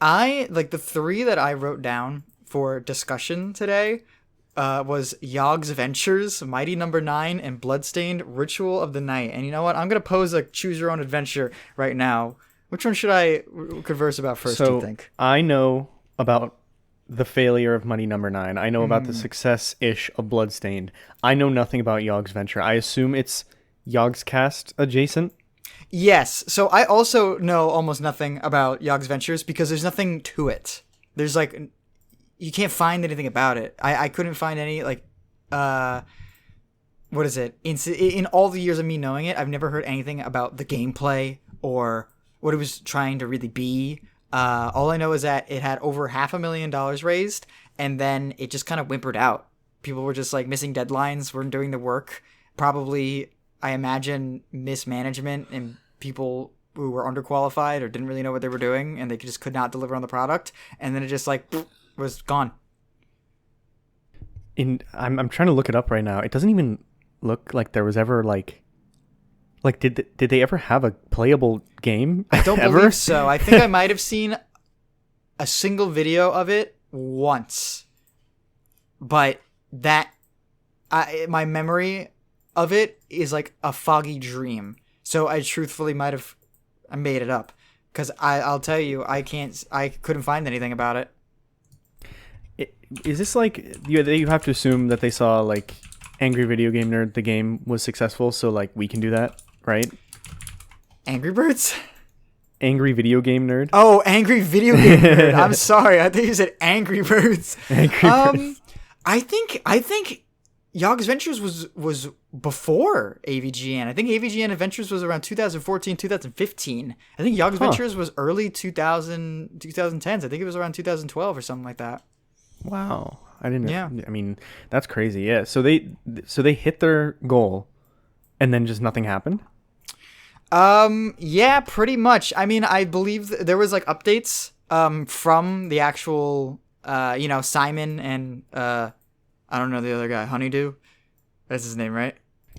I like the three that I wrote down for discussion today was Yogg's Ventures, Mighty Number 9, and Bloodstained Ritual of the Night. And you know what? I'm gonna pose a choose your own adventure right now. Which one should I converse about first? Do you think? I know about the failure of Money Number 9. I know about the success-ish of Bloodstained. I know nothing about Yogg's Venture. I assume it's Yogg's Cast adjacent? Yes. So I also know almost nothing about Yogg's Ventures because there's nothing to it. There's like, you can't find anything about it. I couldn't find any like, what is it? In all the years of me knowing it, I've never heard anything about the gameplay or what it was trying to really be. All I know is that it had over $500,000 raised, and then it just kind of whimpered out. People were just like missing deadlines, weren't doing the work. Probably, I imagine, mismanagement and people who were underqualified or didn't really know what they were doing, and they just could not deliver on the product. And then it just like was gone. I'm trying to look it up right now. It doesn't even look like there was ever like did they ever have a playable game? I don't believe so. I think I might have seen a single video of it once, but my memory of it is like a foggy dream. So I truthfully might have made it up because I'll tell you I couldn't find anything about it. Is this like you have to assume that they saw like Angry Video Game Nerd, the game was successful, so like we can do that, right? Angry Birds? Angry Video Game Nerd? Oh, Angry Video Game Nerd. I'm sorry. I think you said Angry Birds. Angry Birds. I think Yogg's Ventures was before AVGN. I think AVGN Adventures was around 2014, 2015. I think Yogg's Ventures was early 2010s. I think it was around 2012 or something like that. Wow. I didn't know. Yeah. I mean, that's crazy. Yeah. So they hit their goal and then just nothing happened? Yeah, pretty much. I mean, I believe there was like updates from the actual Simon and I don't know the other guy, Honeydew. That's his name, right?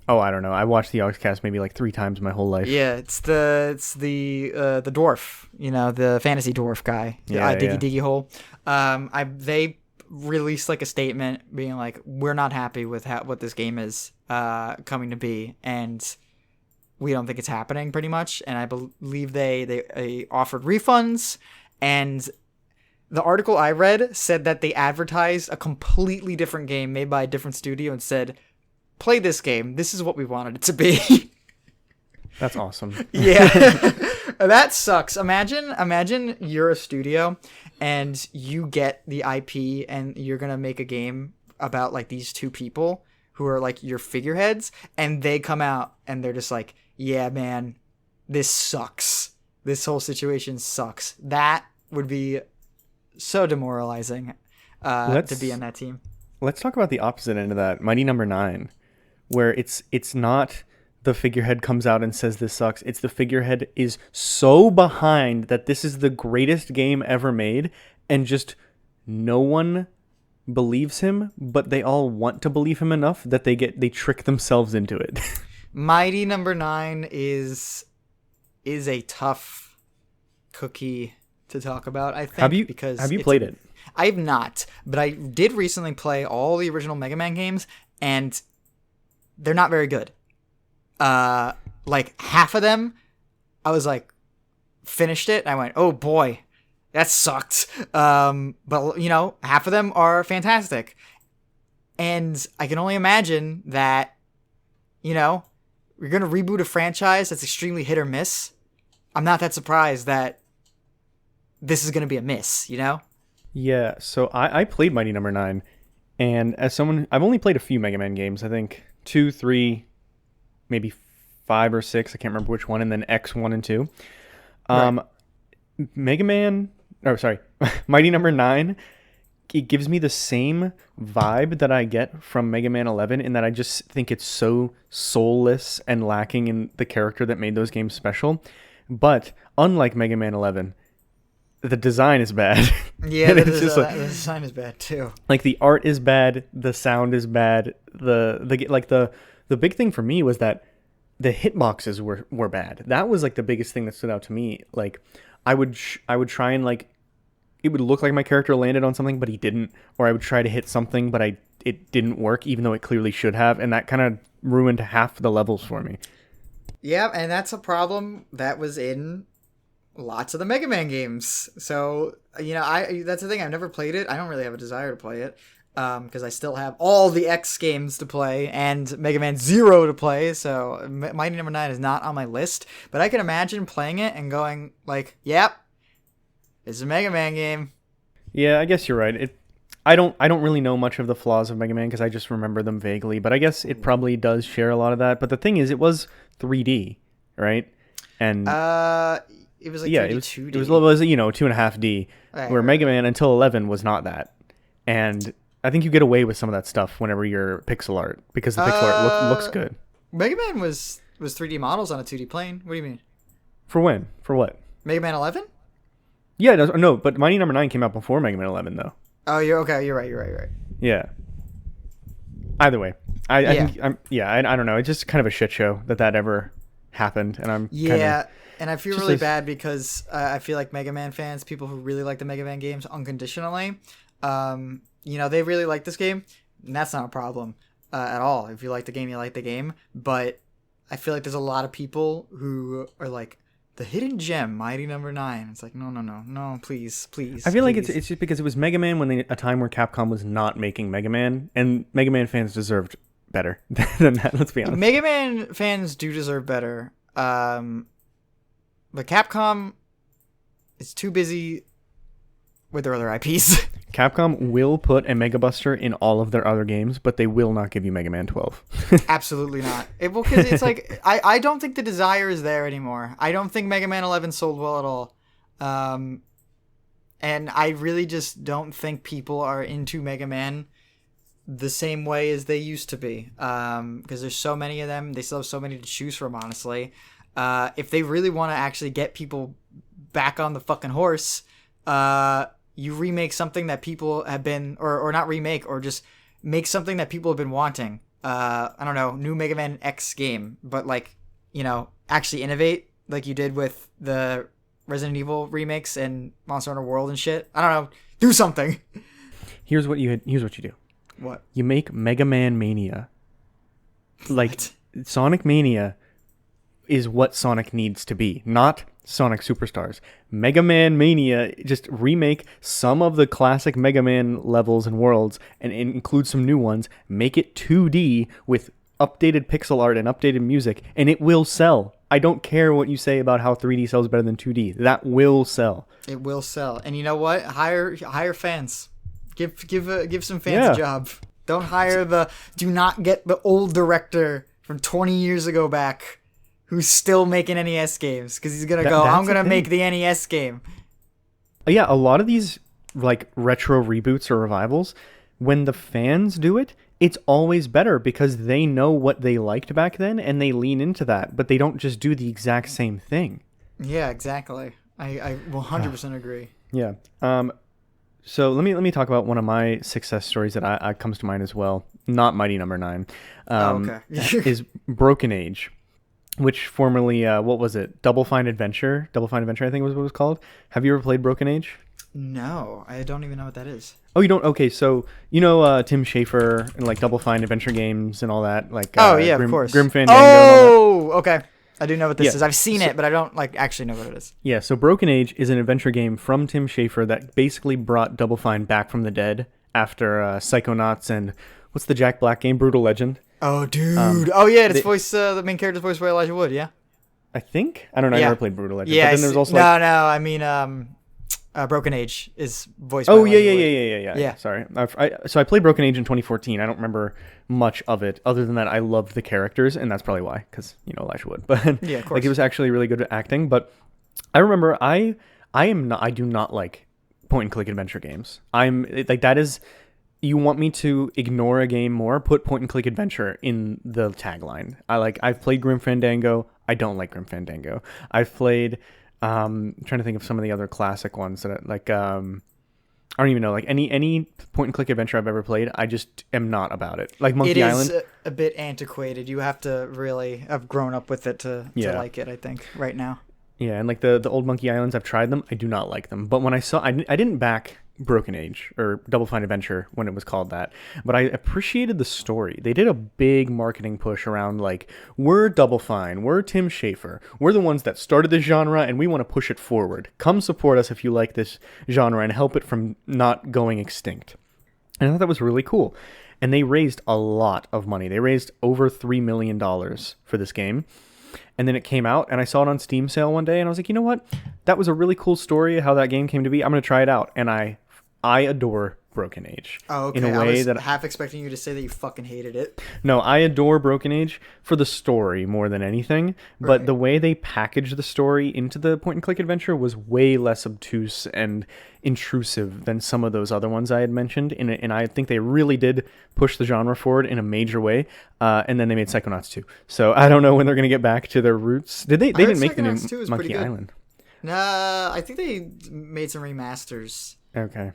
Oh, I don't know. I watched the Yogscast maybe like 3 times my whole life. Yeah, it's the dwarf, the fantasy dwarf guy. Yeah, Diggy Hole. They released like a statement being like, we're not happy with what this game is coming to be, and we don't think it's happening, pretty much. And I believe they offered refunds, and the article I read said that they advertised a completely different game made by a different studio and said, play this game. This is what we wanted it to be. That's awesome. Yeah. That sucks. Imagine you're a studio and you get the IP and you're gonna make a game about like these two people who are like your figureheads, and they come out and they're just like, yeah, man, this sucks. This whole situation sucks. That would be so demoralizing to be on that team. Let's talk about the opposite end of that, Mighty Number 9, where it's not the figurehead comes out and says this sucks. It's the figurehead is so behind that this is the greatest game ever made, and just no one believes him, but they all want to believe him enough that they trick themselves into it. Mighty Number 9 is a tough cookie to talk about, I think. Have you played it? I have not, but I did recently play all the original Mega Man games, and they're not very good. Like half of them, I was like, finished it, and I went, oh boy, that sucked. But you know, half of them are fantastic, and I can only imagine that, you know, you're gonna reboot a franchise that's extremely hit or miss. I'm not that surprised that this is gonna be a miss, you know? Yeah, so I played Mighty Number 9, and as someone, I've only played a few Mega Man games, I think 2, 3, maybe 5 or 6, I can't remember which one, and then X 1 and 2. Right. Mighty Number 9, it gives me the same vibe that I get from Mega Man 11, in that I just think it's so soulless and lacking in the character that made those games special. But unlike Mega Man 11, the design is bad. Yeah, the design is bad too. Like the art is bad, the sound is bad. The big thing for me was that the hitboxes were bad. That was like the biggest thing that stood out to me. Like I would try and like, it would look like my character landed on something, but he didn't. Or I would try to hit something, but it didn't work, even though it clearly should have. And that kind of ruined half the levels for me. Yeah, and that's a problem that was in lots of the Mega Man games. So, you know, that's the thing. I've never played it. I don't really have a desire to play it because I still have all the X games to play and Mega Man 0 to play. So Mighty Number 9 is not on my list. But I can imagine playing it and going like, yep, it's a Mega Man game. Yeah, I guess you're right. I don't really know much of the flaws of Mega Man because I just remember them vaguely. But I guess it probably does share a lot of that. But the thing is, it was 3D, right? And it was like 3D, it was 2D. It was 2.5D, right, where Mega Man until 11 was not that. And I think you get away with some of that stuff whenever you're pixel art, because the pixel art looks good. Mega Man was 3D models on a 2D plane. What do you mean? For when? For what? Mega Man 11? Yeah, no, but Mighty Number 9 came out before Mega Man 11, though. Oh, you're okay. You're right. Yeah. Either way, I don't know. It's just kind of a shit show that ever happened, and I'm and I feel really bad because I feel like Mega Man fans, people who really like the Mega Man games unconditionally, you know, they really like this game, and that's not a problem at all. If you like the game, you like the game. But I feel like there's a lot of people who are like, the hidden gem, Mighty Number 9. It's like, no, please. I feel like it's just because it was Mega Man a time where Capcom was not making Mega Man, and Mega Man fans deserved better than that, let's be honest. Mega Man fans do deserve better, but Capcom is too busy with their other IPs. Capcom will put a Mega Buster in all of their other games, but they will not give you Mega Man 12. Absolutely not. Because it's like, I don't think the desire is there anymore. I don't think Mega Man 11 sold well at all. And I really just don't think people are into Mega Man the same way as they used to be. Because there's so many of them. They still have so many to choose from, honestly. If they really want to actually get people back on the fucking horse, you remake something that people have been, or not remake, or just make something that people have been wanting. I don't know, new Mega Man X game, but like, you know, actually innovate like you did with the Resident Evil remakes and Monster Hunter World and shit. I don't know, do something. Here's what you do. What? You make Mega Man Mania. Like, What? Sonic Mania is what Sonic needs to be, not Sonic Superstars. Mega Man Mania, just remake some of the classic Mega Man levels and worlds and include some new ones. Make it 2D with updated pixel art and updated music, and it will sell. I don't care what you say about how 3D sells better than 2D. That will sell. It will sell. And you know what? Hire fans. Give some fans a job. Don't do not get the old director from 20 years ago back who's still making NES games, because he's going to I'm going to make the NES game. Yeah, a lot of these like retro reboots or revivals, when the fans do it, it's always better because they know what they liked back then and they lean into that, but they don't just do the exact same thing. Yeah, exactly. I 100% agree. Yeah. So let me talk about one of my success stories that I comes to mind as well. Not Mighty Number 9. Okay. Is Broken Age, which formerly what was it? Double Fine Adventure. Double Fine Adventure, I think was what it was called. Have you ever played Broken Age? No, I don't even know what that is. Oh, you don't? Okay, so you know Tim Schafer and like Double Fine Adventure games and all that, like of course, Grim Fandango. Oh, okay. I do know what this is. I've seen it, but I don't like actually know what it is. Yeah, so Broken Age is an adventure game from Tim Schafer that basically brought Double Fine back from the dead after Psychonauts and what's the Jack Black game, Brutal Legend. Oh, dude. The main character's voiced by Elijah Wood. Yeah. I think I don't know. I never played Brutal Legend. Yeah. But then there's also I mean, Broken Age is voiced by Elijah Wood. Yeah. Sorry. So I played Broken Age in 2014. I don't remember much of it other than that I loved the characters, and that's probably why, because Elijah Wood. But yeah, of course. Like, it was actually really good at acting. But I remember I do not like point and click adventure games. That is, you want me to ignore a game more, put point and click adventure in the tagline. I've played Grim Fandango. I don't like Grim Fandango. I've played I'm trying to think of some of the other classic ones that I don't even know, like any point and click adventure I've ever played. I just am not about it. Like Monkey Island. It is a bit antiquated. You have to really have grown up with it to like it, I think, right now. Yeah, and like the old Monkey Islands, I've tried them. I do not like them. But when I didn't back Broken Age or Double Fine Adventure when it was called that, but I appreciated the story. They did a big marketing push around like, we're Double Fine, we're Tim Schafer, we're the ones that started this genre and we want to push it forward. Come support us if you like this genre and help it from not going extinct. And I thought that was really cool. And they raised a lot of money. They raised over $3 million for this game. And then it came out, and I saw it on Steam sale one day, and I was like, you know what? That was a really cool story, how that game came to be. I'm going to try it out. And I adore Broken Age. Oh, okay. In a way that half expecting you to say that you fucking hated it. No, I adore Broken Age for the story more than anything. But the way they packaged the story into the point-and-click adventure was way less obtuse and intrusive than some of those other ones I had mentioned. And I think they really did push the genre forward in a major way. And then they made Psychonauts 2. So I don't know when they're going to get back to their roots. They didn't make the new Monkey Island. Nah, I think they made some remasters. Okay.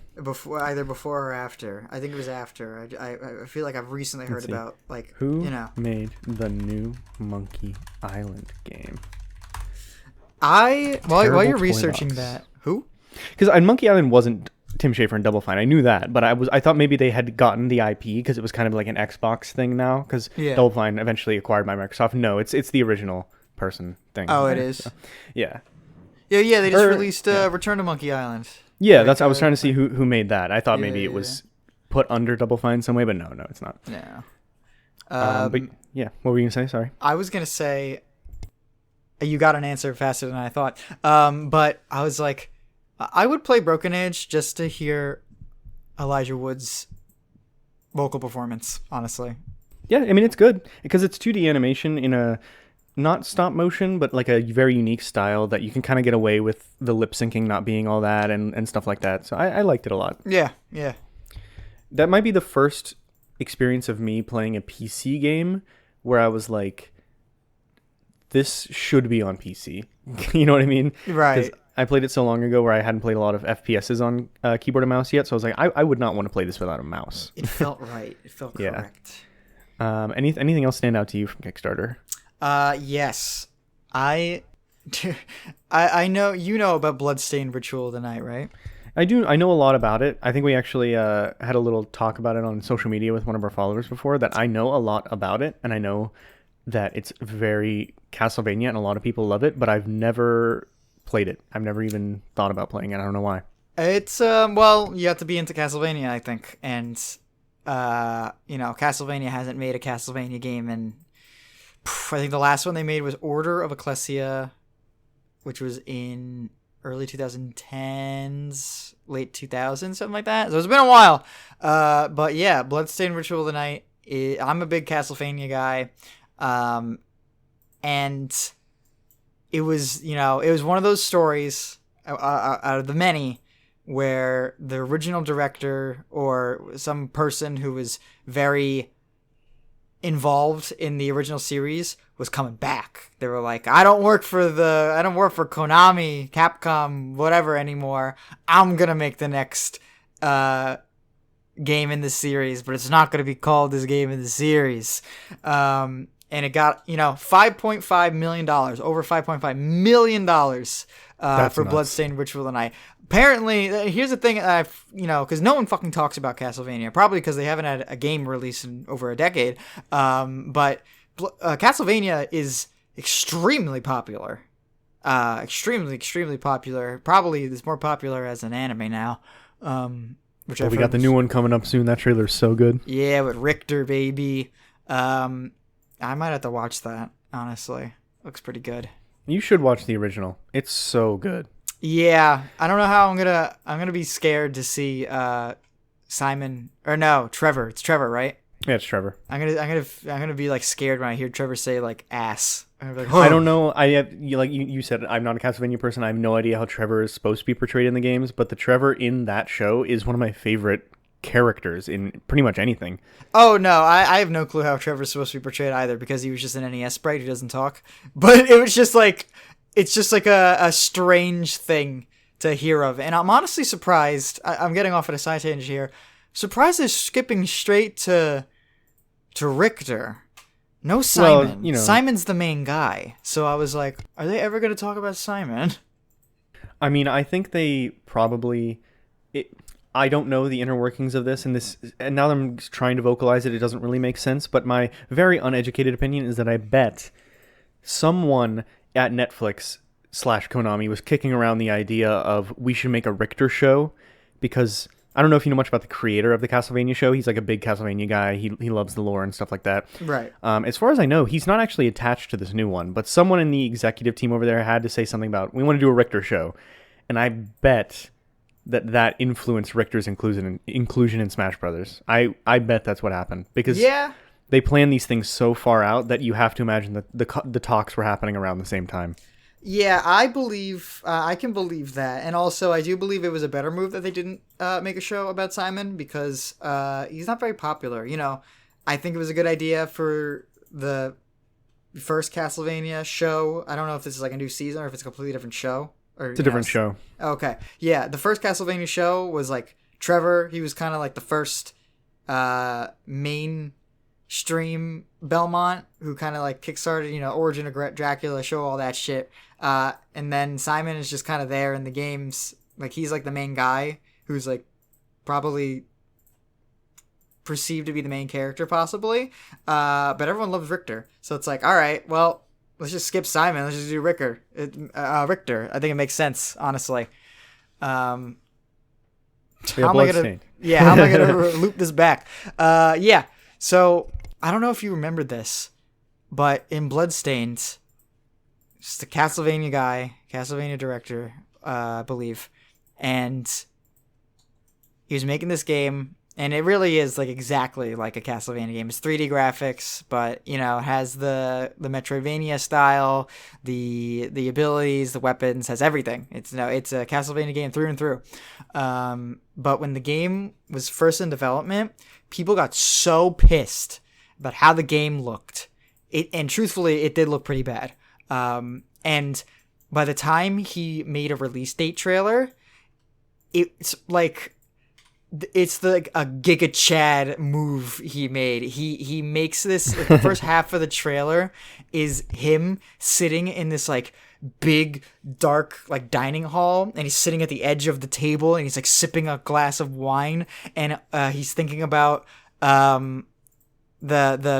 Either before or after. I think it was after. I feel like I've recently heard about who made the new Monkey Island game. While you're researching that, who? Because Monkey Island wasn't Tim Schafer and Double Fine. I knew that, but I thought maybe they had gotten the IP because it was kind of like an Xbox thing now. Because Double Fine eventually acquired by Microsoft. No, it's the original person thing. Oh, it is. So, yeah. Yeah. They just released Return to Monkey Island. Yeah, I was trying to see who made that. I thought maybe it was put under Double Fine some way, but no, it's not. No. But yeah, what were you gonna say? Sorry. I was gonna say you got an answer faster than I thought. But I was like, I would play Broken Age just to hear Elijah Wood's vocal performance. Honestly. Yeah, I mean it's good because it's 2D animation in a not stop motion, but like a very unique style that you can kind of get away with the lip syncing not being all that and stuff like that. So I liked it a lot. Yeah. That might be the first experience of me playing a PC game where I was like, this should be on PC. You know what I mean? Right. 'Cause I played it so long ago where I hadn't played a lot of FPSs on keyboard and mouse yet. So I was like, I would not want to play this without a mouse. It felt right. It felt correct. Anything else stand out to you from Kickstarter? Yes. I know you know about Bloodstained Ritual of the Night, right? I do. I know a lot about it. I think we actually had a little talk about it on social media with one of our followers before, that I know a lot about it, and I know that it's very Castlevania and a lot of people love it, but I've never played it. I've never even thought about playing it. I don't know why. It's you have to be into Castlevania, I think, and Castlevania hasn't made a Castlevania game in I think the last one they made was Order of Ecclesia, which was in early 2010s, late 2000s, something like that. So it's been a while. But yeah, Bloodstained Ritual of the Night. I'm a big Castlevania guy. And it was, it was one of those stories out of the many where the original director or some person who was very involved in the original series was coming back. They were like, I don't work for Konami, Capcom, whatever anymore. I'm gonna make the next game in the series, but it's not gonna be called this game in the series. And it got $5.5 million, over $5.5 million for Bloodstained Ritual of the Night. Apparently, here's the thing, because no one fucking talks about Castlevania, probably because they haven't had a game released in over a decade. But Castlevania is extremely popular, extremely popular. Probably it's more popular as an anime now. Which we got the new one coming up soon. That trailer's so good. Yeah, with Richter, baby. I might have to watch that. Honestly, looks pretty good. You should watch the original. It's so good. Yeah, I don't know how I'm gonna be scared to see Simon, or no, Trevor. It's Trevor, right? Yeah, it's Trevor. I'm gonna be like scared when I hear Trevor say like ass. Like, I don't know. You said I'm not a Castlevania person. I have no idea how Trevor is supposed to be portrayed in the games, but the Trevor in that show is one of my favorite characters in pretty much anything. Oh no, I have no clue how Trevor's supposed to be portrayed either, because he was just an NES sprite who doesn't talk. But it was just like, it's just like a strange thing to hear of. And I'm honestly surprised, I'm getting off at a side tangent here, surprised they're skipping straight to Richter. No Simon. Well, Simon's the main guy. So I was like, are they ever going to talk about Simon? I mean, I think they probably... I don't know the inner workings of this, and now that I'm trying to vocalize it, it doesn't really make sense, but my very uneducated opinion is that I bet someone at Netflix / Konami was kicking around the idea of we should make a Richter show, because I don't know if you know much about the creator of the Castlevania show. He's like a big Castlevania guy. He loves the lore and stuff like that. Right. As far as I know, he's not actually attached to this new one, but someone in the executive team over there had to say something about, we want to do a Richter show, and I bet that influenced Richter's inclusion in Smash Brothers. I bet that's what happened, because they plan these things so far out that you have to imagine that the talks were happening around the same time. Yeah, I believe I can believe that, and also I do believe it was a better move that they didn't make a show about Simon, because he's not very popular. I think it was a good idea for the first Castlevania show. I don't know if this is like a new season or if it's a completely different show. It's a different show. Okay. Yeah, the first Castlevania show was like Trevor. He was kind of like the first mainstream Belmont who kind of like kickstarted, Origin of Dracula, show, all that shit. And then Simon is just kind of there in the games. Like, he's like the main guy who's like probably perceived to be the main character possibly. But everyone loves Richter. So it's like, all right, well, let's just skip Simon. Let's just do Richter. Richter. I think it makes sense, honestly. How am I gonna loop this back? Yeah. So I don't know if you remember this, but in Bloodstained, just a Castlevania guy, Castlevania director, I believe, and he was making this game. And it really is like exactly like a Castlevania game. It's 3D graphics, but it has the Metroidvania style, the abilities, the weapons, has everything. It's a Castlevania game through and through. But when the game was first in development, people got so pissed about how the game looked. And truthfully, it did look pretty bad. And by the time he made a release date trailer, it's like... It's like a Giga Chad move he made. He makes this, like, the first half of the trailer is him sitting in this like big dark like dining hall, and he's sitting at the edge of the table, and he's like sipping a glass of wine, and he's thinking about the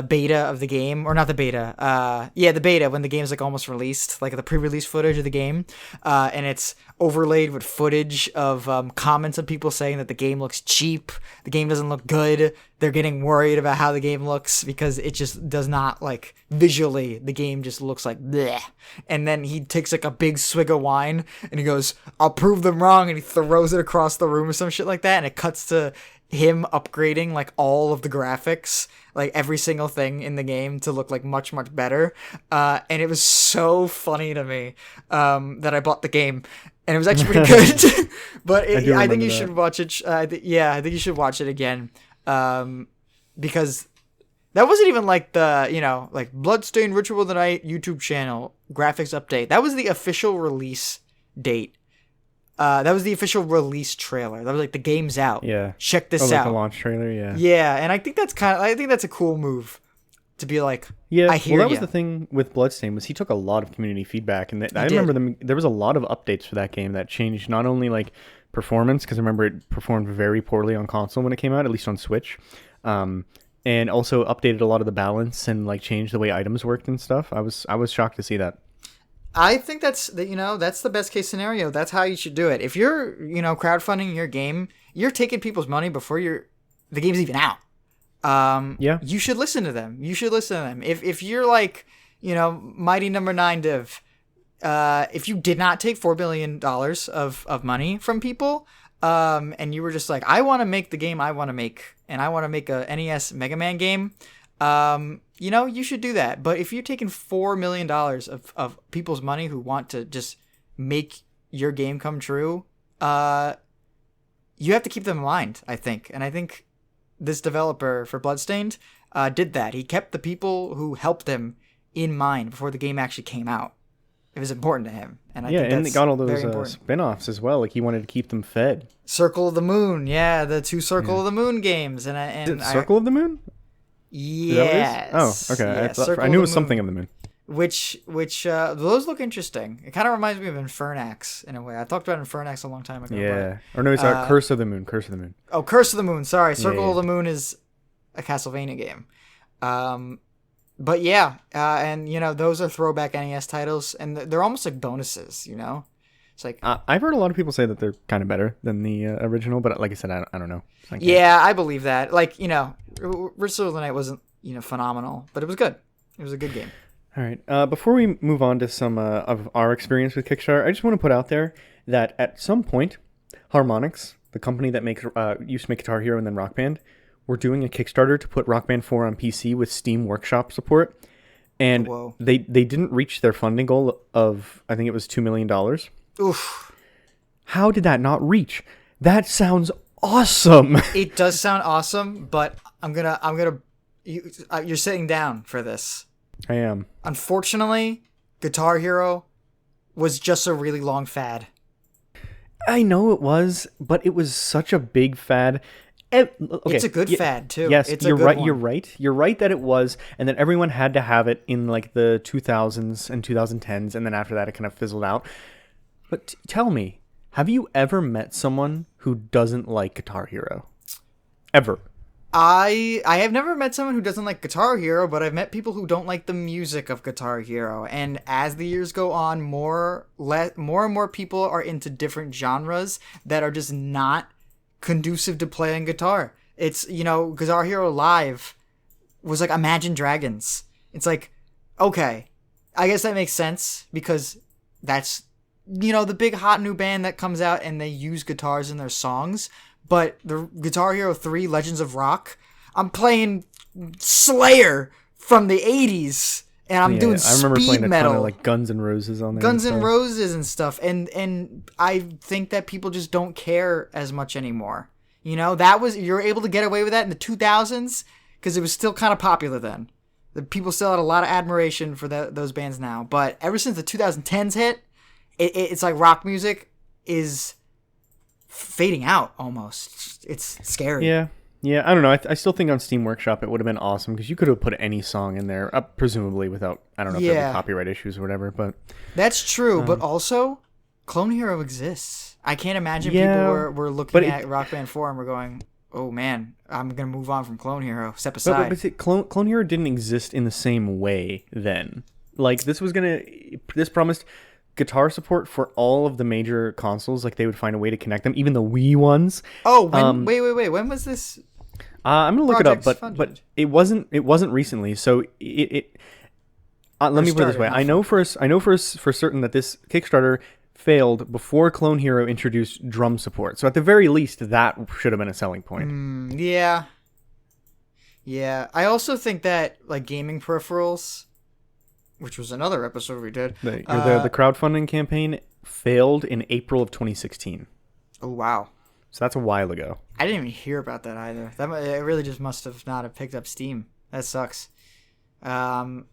beta of the game, or not the beta, the beta when the game's like almost released, like the pre-release footage of the game, and it's overlaid with footage of comments of people saying that the game looks cheap, the game doesn't look good. They're getting worried about how the game looks because it just does not, like, visually, the game just looks like bleh. And then he takes like a big swig of wine and he goes, I'll prove them wrong, and he throws it across the room or some shit like that, and it cuts to him upgrading like all of the graphics, like every single thing in the game to look like much, much better. And it was so funny to me that I bought the game, and it was actually pretty good. But I think you should watch it. I think you should watch it again, because that wasn't even like the, like Bloodstained Ritual of the Night YouTube channel graphics update. That was the official release date. That was the official release trailer. That was like, the game's out. Yeah. Check this like out. The launch trailer. Yeah. Yeah, and I think that's a cool move to be like, yeah. I hear that was the thing with Bloodstained, was he took a lot of community feedback, and I did. remember there was a lot of updates for that game that changed not only like performance, because I remember it performed very poorly on console when it came out, at least on Switch, and also updated a lot of the balance and like changed the way items worked and stuff. I was shocked to see that. I think that's the best case scenario. That's how you should do it. If you're, crowdfunding your game, you're taking people's money before the game's even out. Yeah. You should listen to them. If you're like, Mighty Number 9 Div, if you did not take $4 billion of money from people, and you were just like, I want to make the game I want to make, and I want to make a NES Mega Man game, you should do that. But if you're taking $4 million of people's money who want to just make your game come true, you have to keep them in mind, I think. And I think this developer for Bloodstained did that. He kept the people who helped him in mind before the game actually came out. It was important to him. And I think that's they got all those spin-offs as well. Like, he wanted to keep them fed. Circle of the Moon. Yeah, the 2 Circle of the Moon games. Circle of the Moon? Yes. Oh, okay. I knew it was something of the moon. Which those look interesting. It kind of reminds me of Infernax in a way. I talked about Infernax a long time ago. Yeah. Or no, it's Curse of the Moon. Curse of the Moon. Oh, Curse of the Moon. Sorry. Circle of the Moon is a Castlevania game. But yeah, and those are throwback NES titles, and they're almost like bonuses. It's like I've heard a lot of people say that they're kind of better than the original, but like I said, I don't know. Yeah, I believe that. Like, Ritual of the Night wasn't phenomenal, but it was good. It was a good game. All right. Before we move on to some of our experience with Kickstarter, I just want to put out there that at some point, Harmonix, the company that used to make Guitar Hero and then Rock Band, were doing a Kickstarter to put Rock Band 4 on PC with Steam Workshop support, and they didn't reach their funding goal of, I think it was $2 million. Oof. How did that not reach? That sounds awesome. It does sound awesome, but you're sitting down for this. I am. Unfortunately, Guitar Hero was just a really long fad. I know it was, but it was such a big fad. Okay, it's a good fad too. Yes, it's you're right. One. You're right that it was, and that everyone had to have it in like the 2000s and 2010s, and then after that it kind of fizzled out. But tell me, have you ever met someone who doesn't like Guitar Hero? Ever? I have never met someone who doesn't like Guitar Hero, but I've met people who don't like the music of Guitar Hero. And as the years go on, more and more people are into different genres that are just not conducive to playing guitar. It's, Guitar Hero Live was like Imagine Dragons. It's like, okay, I guess that makes sense because that's, the big hot new band that comes out and they use guitars in their songs. But the Guitar Hero 3 Legends of Rock, I'm playing Slayer from the 80s, and I'm doing speed metal. I remember playing a ton of like Guns N' Roses on there. Guns N' Roses and stuff, and I think that people just don't care as much anymore. You're able to get away with that in the 2000s because it was still kind of popular then. The people still had a lot of admiration for those bands now, but ever since the 2010s hit, it's like rock music is fading out almost. It's scary. Yeah, I don't know. I still think on Steam Workshop it would have been awesome because you could have put any song in there, presumably without, I don't know if there were copyright issues or whatever. But that's true. But also, Clone Hero exists. I can't imagine people were looking at Rock Band 4 and we're going, oh man, I'm gonna move on from Clone Hero. Step aside. But Clone Hero didn't exist in the same way then. Like this promised guitar support for all of the major consoles. Like, they would find a way to connect them, even the Wii ones. Oh, wait. When was this? I'm gonna look it up, but funded? it wasn't recently. So let me put it this way: I know for certain that this Kickstarter failed before Clone Hero introduced drum support. So at the very least, that should have been a selling point. Yeah. I also think that like gaming peripherals, which was another episode we did, The crowdfunding campaign failed in April of 2016. Oh wow. So that's a while ago. I didn't even hear about that either. It really just must have not have picked up steam. That sucks. I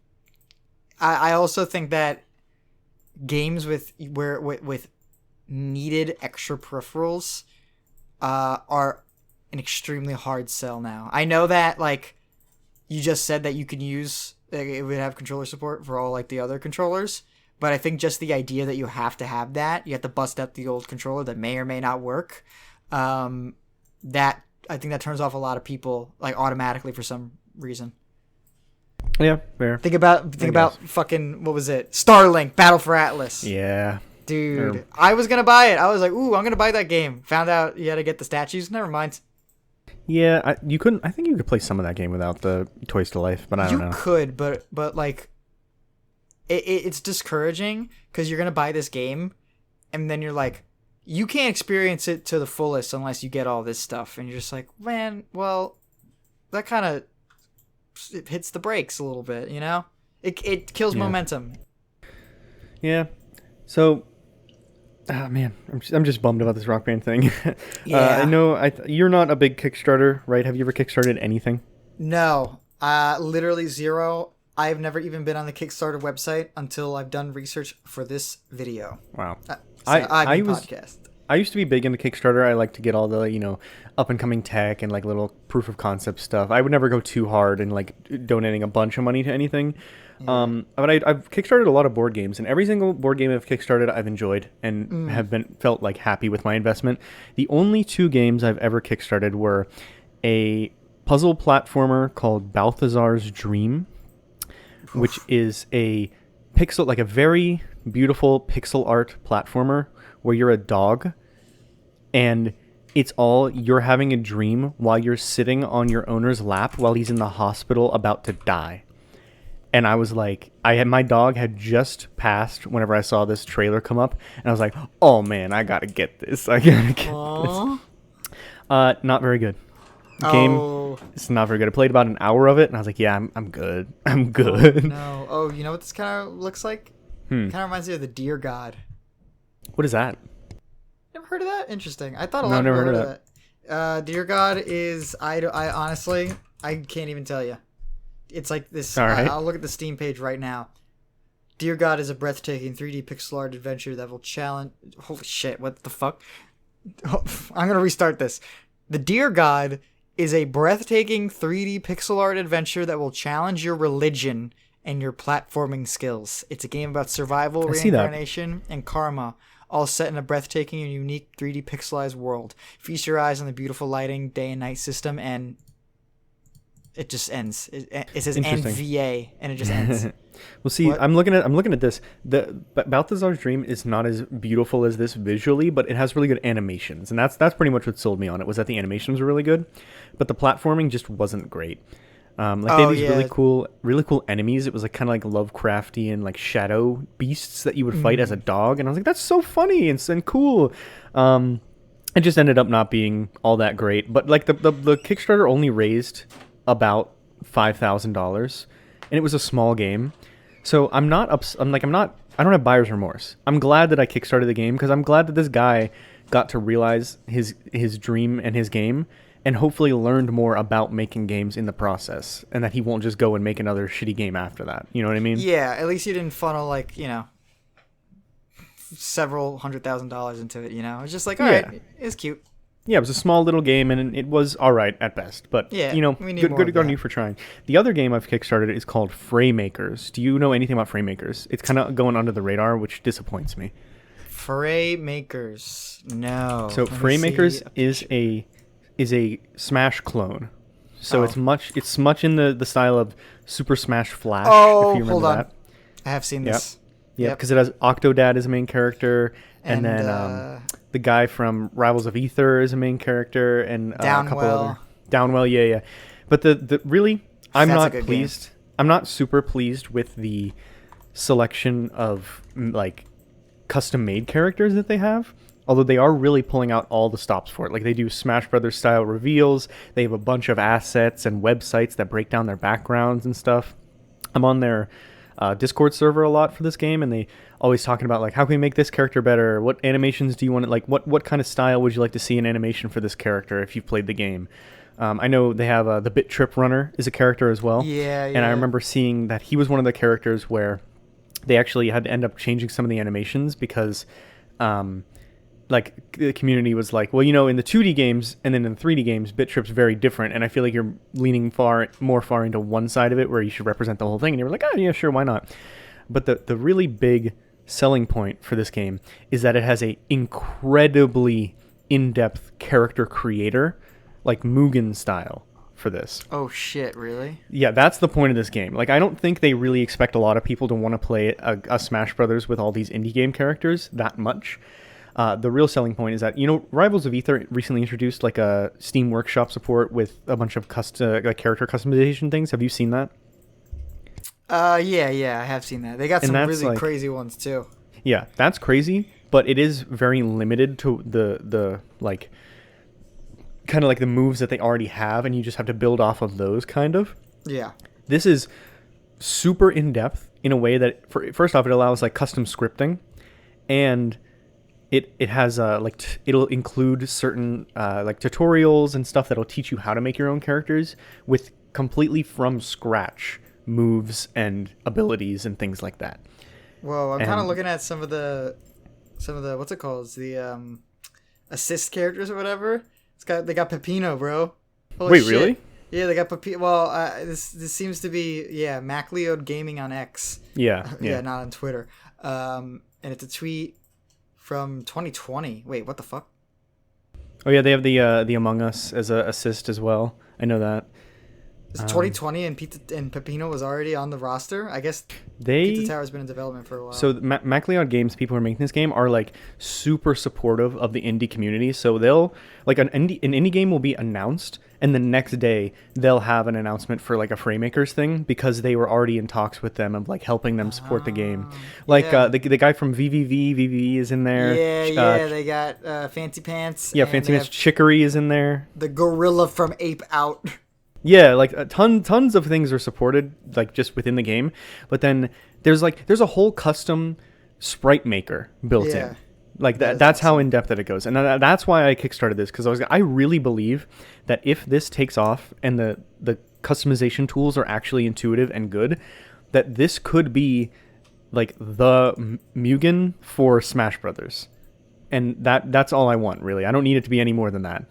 also think that games with needed extra peripherals are an extremely hard sell now. I know that like you just said that you can use it would have controller support for all like the other controllers, but I think just the idea that you have to have that, you have to bust out the old controller that may or may not work. That I think that turns off a lot of people like automatically for some reason. Yeah, fair. Think about fucking what was it? Starlink Battle for Atlas. Yeah. Dude, I was gonna buy it. I was like, ooh, I'm gonna buy that game. Found out you had to get the statues. Never mind. Yeah, you couldn't. I think you could play some of that game without the Toys to Life, but I don't know. You could, but like, it's discouraging because you're gonna buy this game, and then you're like, you can't experience it to the fullest unless you get all this stuff, and you're just like, man, well, that kind of it hits the brakes a little bit, you know? It kills momentum. Yeah. So. Man, I'm just bummed about this Rock Band thing. Yeah. I know you're not a big Kickstarter, right? Have you ever Kickstarted anything? No, literally zero. I've never even been on the Kickstarter website until I've done research for this video. Wow. I podcast. I used to be big into Kickstarter. I like to get all the, up and coming tech and like little proof of concept stuff. I would never go too hard and like donating a bunch of money to anything. But I've Kickstarted a lot of board games, and every single board game I've Kickstarted I've enjoyed and felt like happy with my investment. The only two games I've ever Kickstarted were a puzzle platformer called Balthazar's Dream, which is a very beautiful pixel art platformer where you're a dog and you're having a dream while you're sitting on your owner's lap while he's in the hospital about to die. And I was like, my dog had just passed whenever I saw this trailer come up, and I was like, oh man, I gotta get this. I gotta get this. Not very good. Game, it's not very good. I played about an hour of it, and I was like, yeah, I'm good. I'm good. No. Oh, you know what this kind of looks like? Kind of reminds me of the Deer God. What is that? Never heard of that? Interesting. I thought a lot of people heard of that. Deer God is, I honestly, I can't even tell you. It's like this. All right. I'll look at the Steam page right now. Dear God is a breathtaking 3D pixel art adventure that will challenge. Holy shit! What the fuck? I'm gonna restart this. The Dear God is a breathtaking 3D pixel art adventure that will challenge your religion and your platforming skills. It's a game about survival, reincarnation, and karma, all set in a breathtaking and unique 3D pixelized world. Feast your eyes on the beautiful lighting, day and night system, and it just ends. It says NVA, and it just ends. Well, see, what? I'm looking at this. The Balthazar's Dream is not as beautiful as this visually, but it has really good animations, and that's pretty much what sold me on it. Was that the animations were really good, but the platforming just wasn't great. They had these really cool enemies. It was like kind of like Lovecrafty and like shadow beasts that you would fight as a dog, and I was like, that's so funny and cool. It just ended up not being all that great. But like the Kickstarter only raised about $5,000, and it was a small game, so I don't have buyer's remorse. I'm glad that I kickstarted the game because I'm glad that this guy got to realize his dream and his game, and hopefully learned more about making games in the process, and that he won't just go and make another shitty game after that. You know what I mean? Yeah, at least you didn't funnel several $100,000 into it. It's just like, all right, it's cute. Yeah, it was a small little game, and it was all right at best. But, good on you for trying. The other game I've kickstarted is called Fraymakers. Do you know anything about Fraymakers? It's kind of going under the radar, which disappoints me. Fraymakers? No. So Fraymakers is a Smash clone. So it's much in the style of Super Smash Flash. Oh, if you remember hold on. that. I have seen this. Yeah, Yep. because it has Octodad as a main character, and And then the guy from Rivals of Ether is a main character, and a couple other Downwell. Downwell. Yeah, yeah. But the really, I'm That's a not good pleased. I'm not super pleased with the selection of like custom made characters that they have. Although they are really pulling out all the stops for it. Like they do Smash Brothers style reveals. They have a bunch of assets and websites that break down their backgrounds and stuff. I'm on their Discord server a lot for this game, and they always talking about like how can we make this character better? What animations do you want? Like what kind of style would you like to see in animation for this character if you've played the game? I know they have the Bit Trip Runner is a character as well. Yeah, And I yeah. remember seeing that he was one of the characters where they actually had to end up changing some of the animations because like the community was like, well, in the 2D games and then in the 3D games, Bit Trip's very different, and I feel like you're leaning more far into one side of it where you should represent the whole thing, and you were like, oh yeah, sure, why not? But the really big selling point for this game is that it has a incredibly in-depth character creator, like Mugen style for this. Oh shit! Really? Yeah, that's the point of this game. Like, I don't think they really expect a lot of people to want to play a Smash Brothers with all these indie game characters that much. The real selling point is that, Rivals of Ether recently introduced like a Steam Workshop support with a bunch of character customization things. Have you seen that? Yeah, I have seen that. They got And some that's, really like- crazy ones too. Yeah, that's crazy, but it is very limited to the like kind of like the moves that they already have, and you just have to build off of those kind of. Yeah. This is super in depth in a way that first off it allows like custom scripting, and it has it'll include certain like tutorials and stuff that'll teach you how to make your own characters with completely from scratch moves and abilities and things like that. Whoa, I'm kind of And- looking at some of the what's it called? It's the assist characters or whatever. They got Pepino, bro. Holy Wait, shit. really? Yeah, they got Pepino. Well, this seems to be MacLeod Gaming on X. Yeah, Yeah, not on Twitter. And it's a tweet from 2020. Wait, what the fuck? Oh yeah, they have the Among Us as a assist as well. I know that. It's 2020 and Pepino was already on the roster. I guess They Pizza Tower's been in development for a while. So MacLeod Games, people who are making this game, are like super supportive of the indie community. So they'll like an indie game will be announced, and the next day they'll have an announcement for like a Framemakers thing because they were already in talks with them of like helping them support the game. Like yeah. the guy from VVV is in there. yeah, they got Fancy Pants. Yeah, and Fancy they Pants have Chicory is in there. the gorilla from Ape Out. Yeah, like tons of things are supported like just within the game, but then there's a whole custom sprite maker built Yeah. in. Like That is that's how awesome. in depth that it goes, and that's why I kickstarted this because I really believe that if this takes off and the customization tools are actually intuitive and good, that this could be like the Mugen for Smash Brothers, and that's all I want really. I don't need it to be any more than that.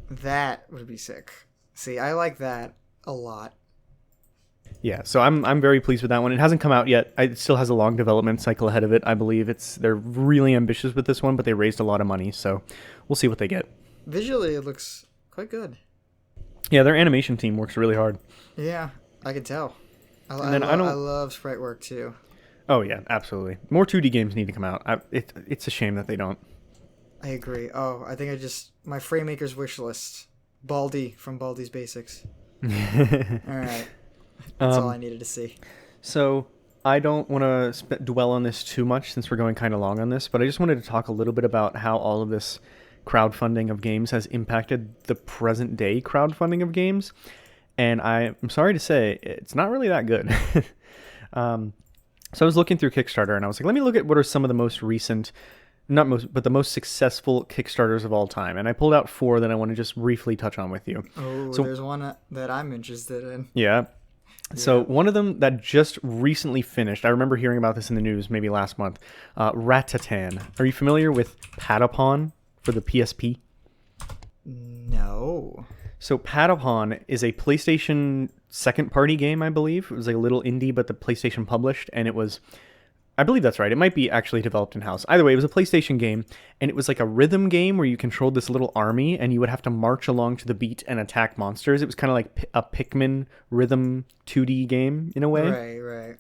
That would be sick. See, I like that a lot. Yeah, so I'm very pleased with that one. It hasn't come out yet. It still has a long development cycle ahead of it. I believe they're really ambitious with this one, but they raised a lot of money, so we'll see what they get. Visually, it looks quite good. Yeah, their animation team works really hard. Yeah, I can tell. And then I love sprite work too. Oh yeah, absolutely. More 2D games need to come out. It's a shame that they don't. I agree. Oh, I think my Framemaker's wish list. Baldi from Baldi's Basics. All right. That's all I needed to see. So I don't want to dwell on this too much since we're going kind of long on this, but I just wanted to talk a little bit about how all of this crowdfunding of games has impacted the present day crowdfunding of games. And I'm sorry to say, it's not really that good. So I was looking through Kickstarter and I was like, let me look at what are some of the most recent, not most, but the most successful Kickstarters of all time. And I pulled out 4 that I want to just briefly touch on with you. Oh, So- there's one that I'm interested in. Yeah. So one of them that just recently finished, I remember hearing about this in the news maybe last month, Ratatan. Are you familiar with Patapon for the PSP? No. So Patapon is a PlayStation second-party game, I believe. It was like a little indie, but the PlayStation published, and it was... I believe that's right. It might be actually developed in-house. Either way, it was a PlayStation game, and it was like a rhythm game where you controlled this little army, and you would have to march along to the beat and attack monsters. It was kind of like a Pikmin rhythm 2D game in a way. Right.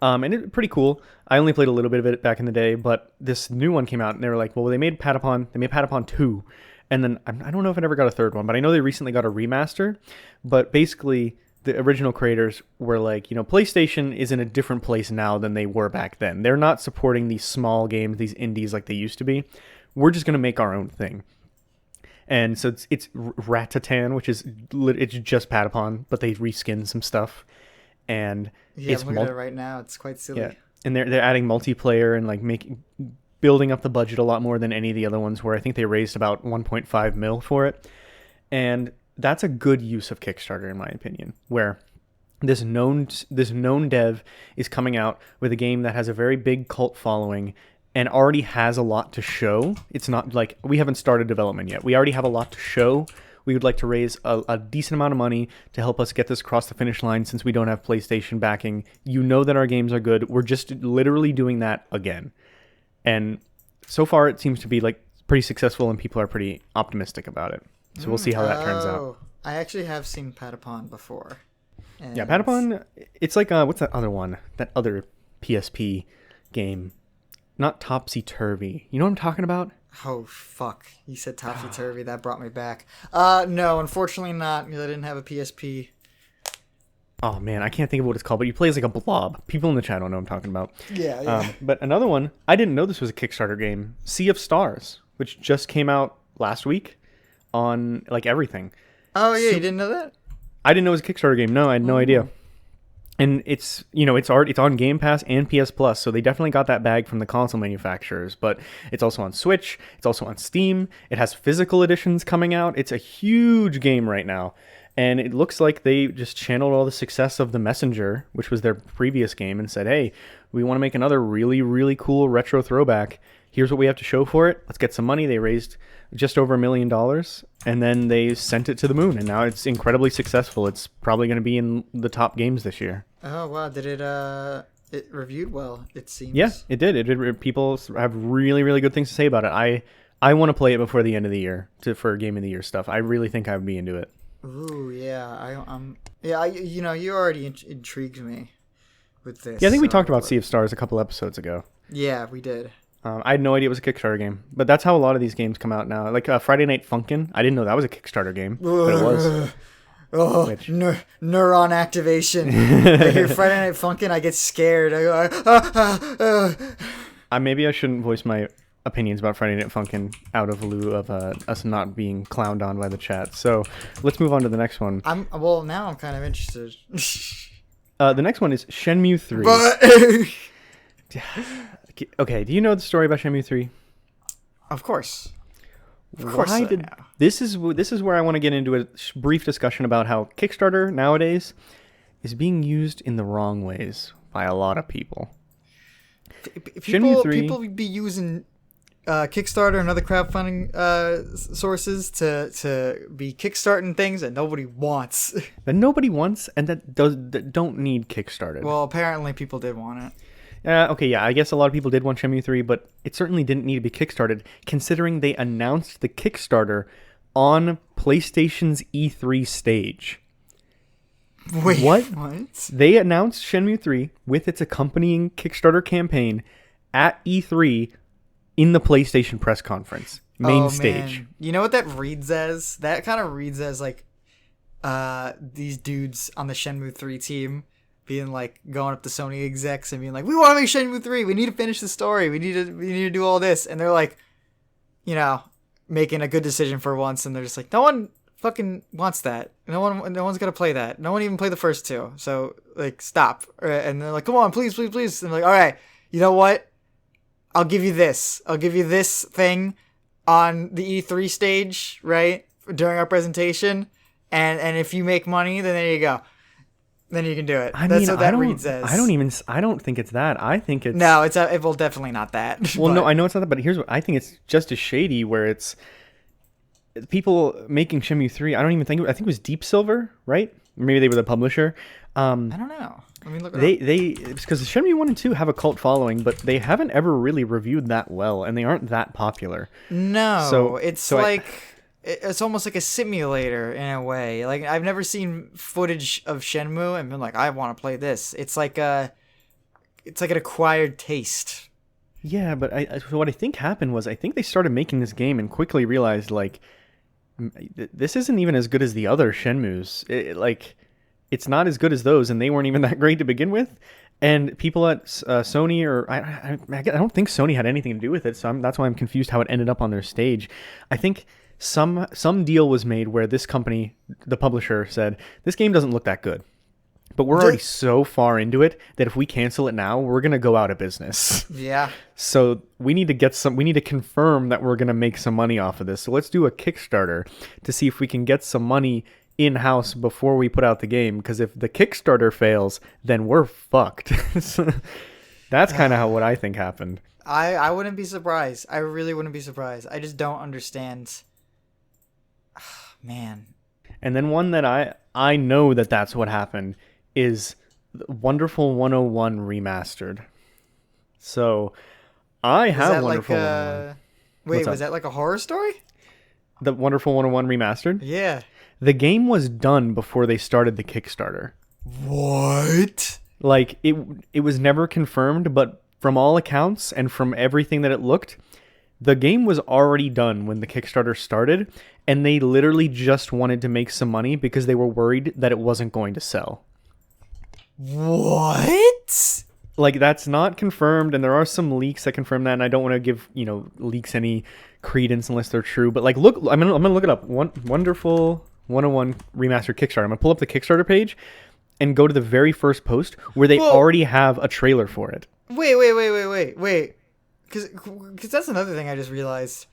And it's pretty cool. I only played a little bit of it back in the day, but this new one came out, and they were like, well, they made Patapon 2, and then I don't know if it ever got a third one, but I know they recently got a remaster. But basically, the original creators were like, PlayStation is in a different place now than they were back then. They're not supporting these small games, these indies like they used to be. We're just going to make our own thing. And so it's Ratatan, which is it's just Patapon, but they reskin some stuff. And I'm looking at it right now. It's quite silly. Yeah, and they're adding multiplayer and like building up the budget a lot more than any of the other ones, where I think they raised about 1.5 mil for it. And that's a good use of Kickstarter, in my opinion, where this known dev is coming out with a game that has a very big cult following and already has a lot to show. It's not like we haven't started development yet. We already have a lot to show. We would like to raise a decent amount of money to help us get this across the finish line, since we don't have PlayStation backing. That our games are good. We're just literally doing that again. And so far it seems to be like pretty successful, and people are pretty optimistic about it. So we'll see how that turns out. I actually have seen Patapon before. Yeah, Patapon, it's like, what's that other one? That other PSP game. Not Topsy-Turvy. You know what I'm talking about? Oh, fuck. You said Topsy-Turvy. That brought me back. No, unfortunately not, because I didn't have a PSP. Oh, man, I can't think of what it's called, but you play as like a blob. People in the chat don't know what I'm talking about. Yeah. But another one, I didn't know this was a Kickstarter game. Sea of Stars, which just came out last week on like everything. Oh, yeah, you didn't know that? I didn't know it was a Kickstarter game. No, I had no idea. And it's on Game Pass and PS Plus, so they definitely got that bag from the console manufacturers. But it's also on Switch. It's also on Steam. It has physical editions coming out. It's a huge game right now. And it looks like they just channeled all the success of The Messenger, which was their previous game, and said, hey, we want to make another really, really cool retro throwback. Here's what we have to show for it. Let's get some money. They raised just over $1 million, and then they sent it to the moon, and now it's incredibly successful. It's probably going to be in the top games this year. Oh, wow. Did it reviewed well, it seems? Yeah, it did. People have really, really good things to say about it. I want to play it before the end of the year for Game of the Year stuff. I really think I would be into it. Ooh, yeah. You already intrigued me with this. Yeah, I think we talked about Sea of Stars a couple episodes ago. Yeah, we did. I had no idea it was a Kickstarter game, but that's how a lot of these games come out now. Like Friday Night Funkin', I didn't know that was a Kickstarter game, but it was. Neuron activation. I hear Friday Night Funkin', I get scared. I go, maybe I shouldn't voice my opinions about Friday Night Funkin' out of lieu of us not being clowned on by the chat. So let's move on to the next one. Now I'm kind of interested. The next one is Shenmue 3. But okay, do you know the story about Shenmue 3? Of course. This is where I want to get into a brief discussion about how Kickstarter nowadays is being used in the wrong ways by a lot of people. People be using Kickstarter and other crowdfunding sources to be kickstarting things that nobody wants. That nobody wants, and that don't need Kickstarted. Well, apparently people did want it. Okay, yeah, I guess a lot of people did want Shenmue 3, but it certainly didn't need to be Kickstarted, considering they announced the Kickstarter on PlayStation's E3 stage. Wait, what? They announced Shenmue 3 with its accompanying Kickstarter campaign at E3 in the PlayStation press conference, main stage. Man. You know what that reads as? That kind of reads as like these dudes on the Shenmue 3 team being like going up to Sony execs and being like, we want to make Shenmue 3. We need to finish the story. We need to do all this. And they're like, making a good decision for once. And they're just like, no one fucking wants that. No one's going to play that. No one even played the first two. So like, stop. And they're like, come on, please, please, please. And they're like, all right, you know what? I'll give you this. I'll give you this thing on the E3 stage, right? During our presentation. And if you make money, then there you go. Then you can do it. That's what that reads as. I don't think it's that. I think it's... No, well, definitely not that. Well, no, I know it's not that, but here's what I think. It's just as shady, where it's people making Shenmue 3. I think it was Deep Silver, right? Maybe they were the publisher. I don't know. I mean, look it up. They because Shenmue 1 and 2 have a cult following, but they haven't ever really reviewed that well, and they aren't that popular. No, So it's so like it's almost like a simulator in a way. Like I've never seen footage of Shenmue and been like, I want to play this. It's like an acquired taste. Yeah, but so what I think happened was I think they started making this game and quickly realized like this isn't even as good as the other Shenmues. It's not as good as those, and they weren't even that great to begin with. And people at Sony, or I don't think Sony had anything to do with it, so that's why I'm confused how it ended up on their stage. I think some deal was made where this company, the publisher, said this game doesn't look that good, but we're already so far into it that if we cancel it now, we're gonna go out of business. Yeah. So we need to confirm that we're gonna make some money off of this. So let's do a Kickstarter to see if we can get some money in-house before we put out the game, because if the Kickstarter fails, then we're fucked. That's kind of what I think happened. I wouldn't be surprised. I really wouldn't be surprised. I just don't understand. Man. And then one that I know that's what happened is Wonderful 101 Remastered. So I have Wonderful 101. Wait, was that like a horror story? The Wonderful 101 Remastered? Yeah. The game was done before they started the Kickstarter. What? Like, it was never confirmed, but from all accounts and from everything that it looked, the game was already done when the Kickstarter started, and they literally just wanted to make some money because they were worried that it wasn't going to sell. What? Like, that's not confirmed, and there are some leaks that confirm that, and I don't want to give, leaks any credence unless they're true, but, like, look, I'm gonna look it up. Wonderful 101 Remastered Kickstarter. I'm gonna pull up the Kickstarter page and go to the very first post where they already have a trailer for it. Wait. Because that's another thing I just realized.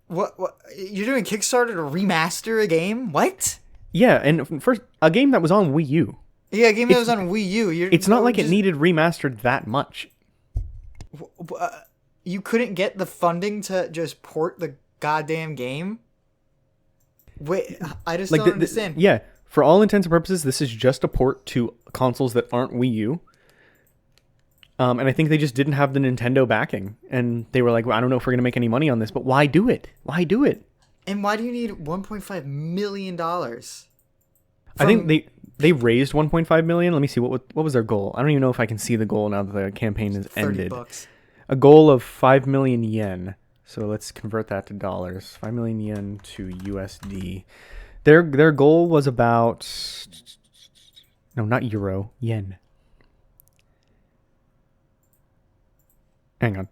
What? You're doing Kickstarter to remaster a game? What? Yeah, and first, a game that was on Wii U. Yeah, a game that was on Wii U. It's not like it needed remastered that much. You couldn't get the funding to just port the goddamn game? Wait, I just don't understand. Yeah, for all intents and purposes, this is just a port to consoles that aren't Wii U. And I think they just didn't have the Nintendo backing. And they were like, well, I don't know if we're going to make any money on this, but why do it? Why do it? And why do you need $1.5 million? I think they raised $1.5 million. Let me see, what was their goal? I don't even know if I can see the goal now that the campaign is ended. $30. A goal of 5 million yen. So let's convert that to dollars. 5 million yen to USD. Their goal was about... No, not euro. Yen. Hang on.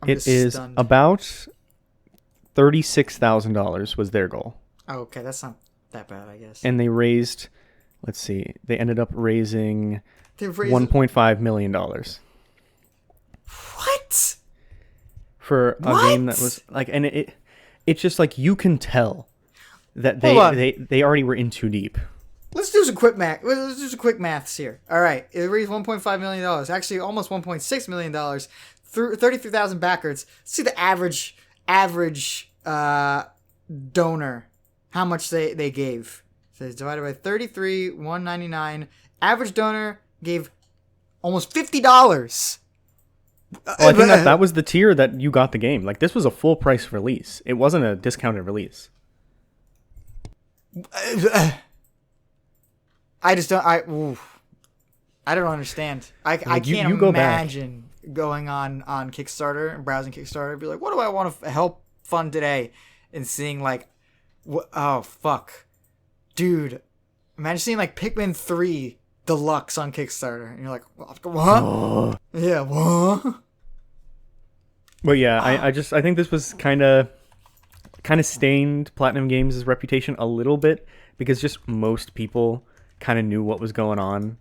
It is stunned. about $36,000 was their goal. Oh, okay, that's not that bad, I guess. And they raised... Let's see. They ended up raising $1.5 million. What? For a game that was like, and it's just like you can tell that they already were in too deep. Let's do some quick math. Let's do some quick maths here. All right, it raised $1.5 million. Actually, almost $1.6 million through 33,000 backers. Let's see the average donor, how much they gave. So it's divided by 33, $199. Average donor gave almost $50. Well, I think that was the tier that you got the game. Like, this was a full price release. It wasn't a discounted release. I just don't. I don't understand. I can't imagine going on Kickstarter and browsing Kickstarter and be like, what do I want to help fund today? And seeing like, oh fuck, dude, imagine seeing like Pikmin 3 Deluxe on Kickstarter, and you're like, what? Oh. Yeah, what? Well, yeah, I think this was kind of stained Platinum Games' reputation a little bit because just most people kind of knew what was going on,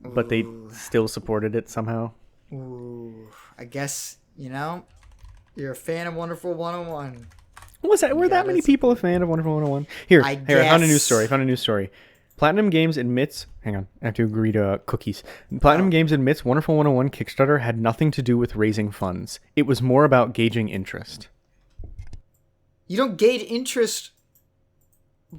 but they still supported it somehow. Ooh, I guess, you're a fan of Wonderful 101. Were that many people a fan of Wonderful 101? Here, I found a news story. Platinum Games admits... Hang on, I have to agree to cookies. Platinum Games admits Wonderful 101 Kickstarter had nothing to do with raising funds. It was more about gauging interest. You don't gauge interest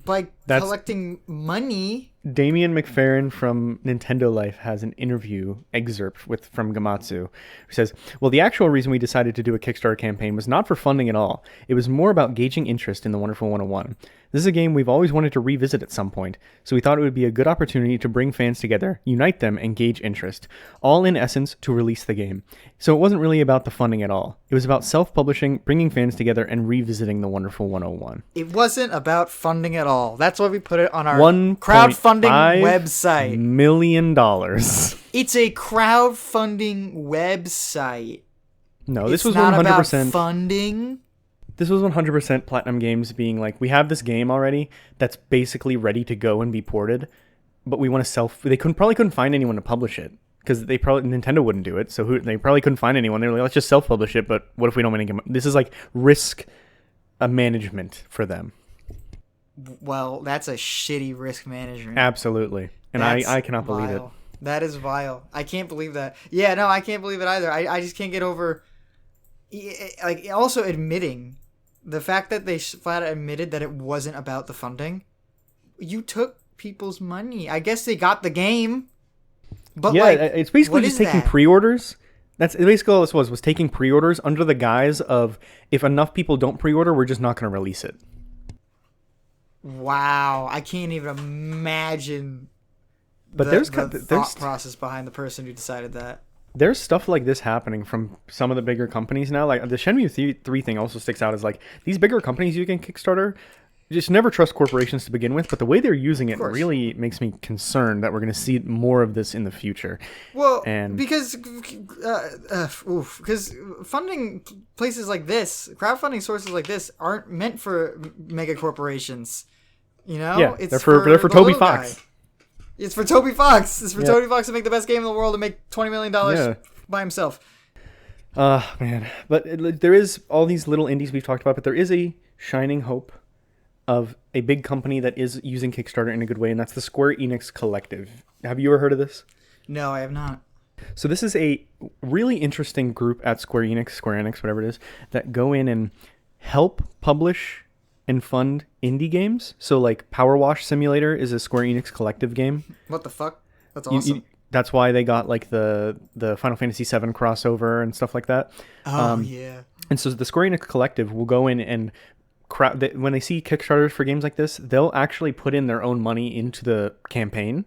by That's- collecting money. Damian McFerrin from Nintendo Life has an interview excerpt from Gamatsu, who says, "Well, the actual reason we decided to do a Kickstarter campaign was not for funding at all. It was more about gauging interest in the Wonderful 101. This is a game we've always wanted to revisit at some point, so we thought it would be a good opportunity to bring fans together, unite them, and gauge interest, all in essence to release the game. So it wasn't really about the funding at all. It was about self-publishing, bringing fans together, and revisiting the Wonderful 101. It wasn't about funding at all. That's why we put it on our $1.5 crowdfunding website. million. It's a crowdfunding website. No, this It's was not 100%. about funding. This was 100% Platinum Games being like, we have this game already that's basically ready to go and be ported, but we want to They probably couldn't find anyone to publish it because Nintendo wouldn't do it. So they probably couldn't find anyone. They were like, let's just self-publish it. But what if we don't make it? This is like risk management for them. Well, that's a shitty risk management. Absolutely, and I cannot believe it. That is vile. I can't believe that. Yeah, no, I can't believe it either. I just can't get over, like, also admitting the fact that they flat out admitted that it wasn't about the funding. You took people's money. I guess they got the game, but yeah, like, it's basically what just is taking that? pre-orders. That's basically all this was taking pre-orders under the guise of, if enough people don't pre-order, we're just not going to release it. Wow, I can't even imagine. But there's there's thought process behind the person who decided that. There's stuff like this happening from some of the bigger companies now. Like the Shenmue 3 thing also sticks out as like, these bigger companies using Kickstarter, just never trust corporations to begin with, but the way they're using it really makes me concerned that we're going to see more of this in the future. Well, and because funding places like this, crowdfunding sources like this, aren't meant for mega corporations. You know, yeah, it's they're for Toby Fox. Guy. It's for Toby Fox. It's for Toby Fox to make the best game in the world and make $20 million by himself. Man, but there is all these little indies we've talked about, but there is a shining hope of a big company that is using Kickstarter in a good way, and that's the Square Enix Collective. Have you ever heard of this? No, I have not. So this is a really interesting group at Square Enix, whatever it is, that go in and help publish and fund indie games. So like Power Wash Simulator is a Square Enix Collective game. What the fuck? That's awesome. That's why they got like the Final Fantasy VII crossover and stuff like that. Oh, yeah. And so the Square Enix Collective will go in and when they see Kickstarters for games like this, they'll actually put in their own money into the campaign,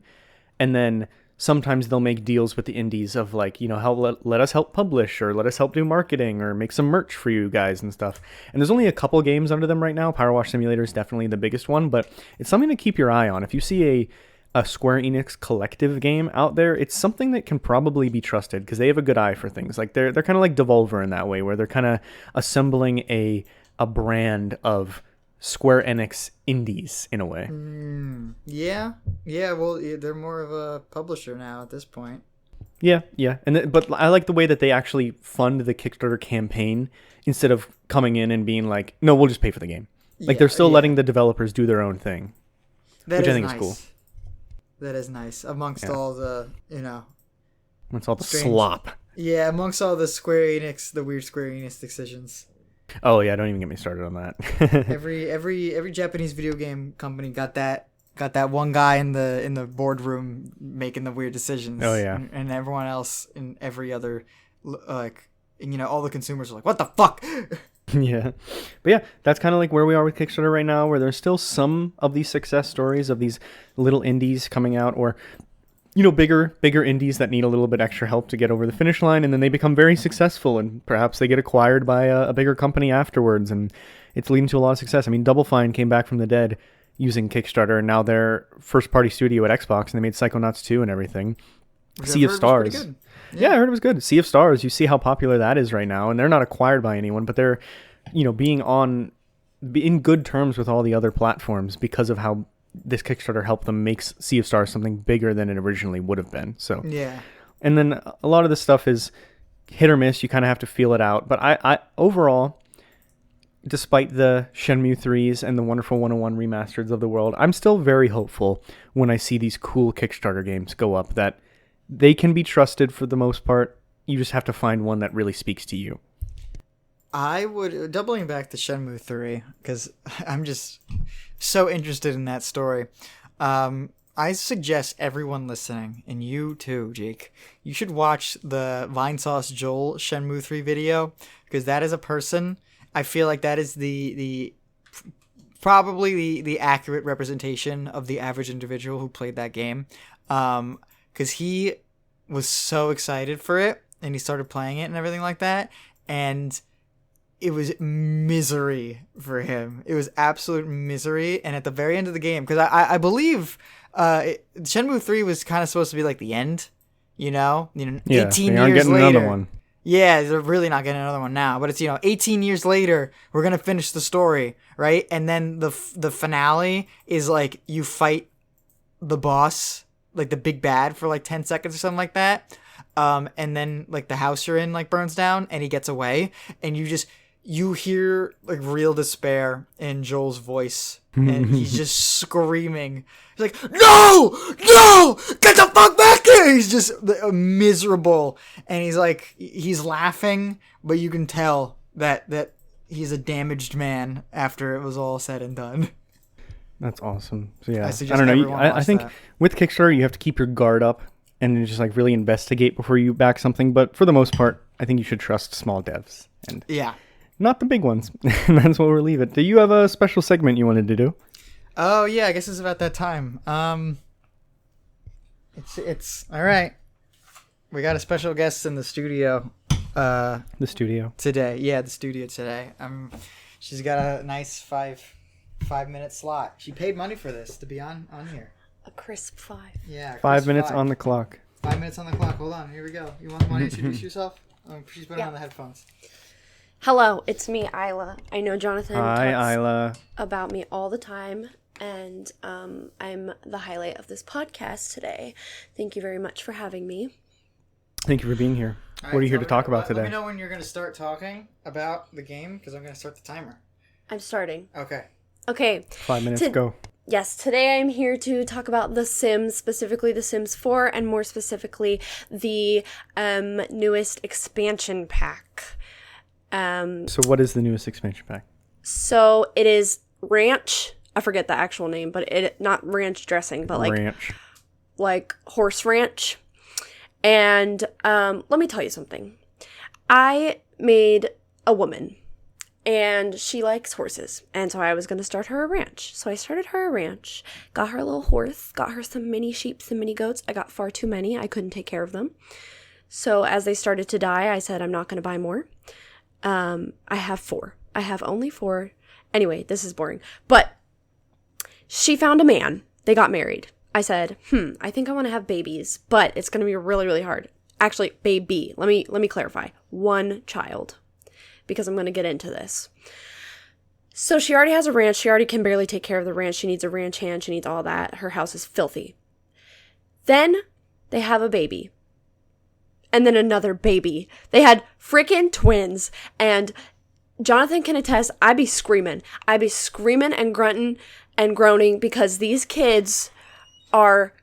and then sometimes they'll make deals with the indies of like, you know, let us help publish, or let us help do marketing, or make some merch for you guys and stuff. And there's only a couple games under them right now. Power Wash Simulator is definitely the biggest one, but it's something to keep your eye on. If you see a Square Enix Collective game out there, it's something that can probably be trusted because they have a good eye for things. Like they're kind of like Devolver in that way, where they're kind of assembling a brand of Square Enix indies in a way. Yeah. Well, they're more of a publisher now at this point. Yeah. But I like the way that they actually fund the Kickstarter campaign instead of coming in and being like, no, we'll just pay for the game. Like they're still letting the developers do their own thing, which I think is cool. That is nice amongst all the, amongst all the slop. Yeah, amongst all the weird Square Enix decisions. Oh yeah, don't even get me started on that. every Japanese video game company got that one guy in the boardroom making the weird decisions. Oh yeah, and everyone else in every other all the consumers are like, what the fuck? Yeah, but yeah, that's kind of like where we are with Kickstarter right now, where there's still some of these success stories of these little indies coming out, or bigger indies that need a little bit extra help to get over the finish line, and then they become very successful, and perhaps they get acquired by a bigger company afterwards, and it's leading to a lot of success. I mean, Double Fine came back from the dead using Kickstarter, and now they're first-party studio at Xbox, and they made Psychonauts 2 and everything. Sea of Stars. Yeah, I heard it was good. Sea of Stars, you see how popular that is right now, and they're not acquired by anyone, but they're, being in good terms with all the other platforms because of how this Kickstarter helped them make Sea of Stars something bigger than it originally would have been. So yeah, and then a lot of this stuff is hit or miss. You kind of have to feel it out. But I overall, despite the Shenmue 3s and the Wonderful 101 remasters of the world, I'm still very hopeful when I see these cool Kickstarter games go up that they can be trusted for the most part. You just have to find one that really speaks to you. I would, doubling back to Shenmue 3, because so interested in that story. I suggest everyone listening, and you too, Jake, you should watch the Vinesauce Joel Shenmue 3 video, because that is a person. I feel like that is the probably the accurate representation of the average individual who played that game. Because he was so excited for it, and he started playing it and everything like that, and it was misery for him. It was absolute misery. And at the very end of the game, because I believe Shenmue 3 was kind of supposed to be like the end, you know, 18 they aren't years getting later. another one. Yeah, they're really not getting another one now. But it's, 18 years later, we're going to finish the story, right? And then the finale is like you fight the boss, like the big bad, for like 10 seconds or something like that. And then like the house you're in like burns down and he gets away, and you hear like real despair in Joel's voice, and he's just screaming. He's like, no, get the fuck back here. He's just miserable. And he's laughing, but you can tell that he's a damaged man after it was all said and done. That's awesome. So yeah, I don't know. everyone I watch think that. with Kickstarter, you have to keep your guard up and just like really investigate before you back something. But for the most part, I think you should trust small devs and Yeah. not the big ones. And that's what we'll leave it. Do you have a special segment you wanted to do? Oh yeah, I guess it's about that time. It's all right. We got a special guest in the studio. The studio Today. Yeah, the studio today. She's got a nice 5-minute slot. She paid money for this to be on here. A crisp 5. Yeah. 5 minutes on the clock. 5 minutes on the clock. Hold on. Here we go. You want to introduce yourself? She's putting on the headphones. Hello, it's me, Eila. I know Jonathan Hi, talks Eila. about me all the time, and I'm the highlight of this podcast today. Thank you very much for having me. Thank you for being here. All What are right, you here to talk about Let today? me know when you're going to start talking about the game, because I'm going to start the timer. I'm starting. Okay. Okay. 5 minutes, go. Yes, today I'm here to talk about The Sims, specifically The Sims 4, and more specifically the newest expansion pack. So what is the newest expansion pack? So it is Ranch. I forget the actual name, but it not ranch dressing, but Ranch. like horse ranch. And let me tell you something. I made a woman, and she likes horses, and so I was going to start her a ranch. So I started her a ranch, got her a little horse, got her some mini sheep, some mini goats. I got far too many. I couldn't take care of them. So as they started to die, I said, I'm not going to buy more. I have 4. I have only 4. Anyway, this is boring. But she found a man. They got married. I said, I think I want to have babies, but it's going to be really, really hard. Actually, baby. Let me clarify. 1 child. Because I'm going to get into this. So she already has a ranch. She already can barely take care of the ranch. She needs a ranch hand. She needs all that. Her house is filthy. Then they have a baby. And then another baby. They had freaking twins. And Jonathan can attest, I'd be screaming. I'd be screaming and grunting and groaning because these kids are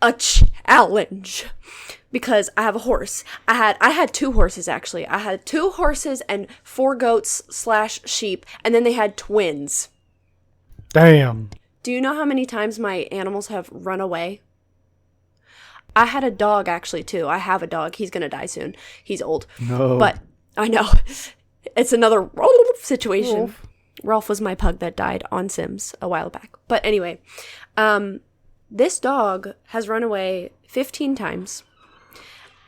a challenge. Because I have a horse. I had 2 horses, actually. I had 2 horses and 4 goats / sheep. And then they had twins. Damn. Do you know how many times my animals have run away? I had a dog, actually, too. I have a dog. He's going to die soon. He's old. No. But I know. It's another situation. Rolf. Rolf was my pug that died on Sims a while back. But anyway, this dog has run away 15 times.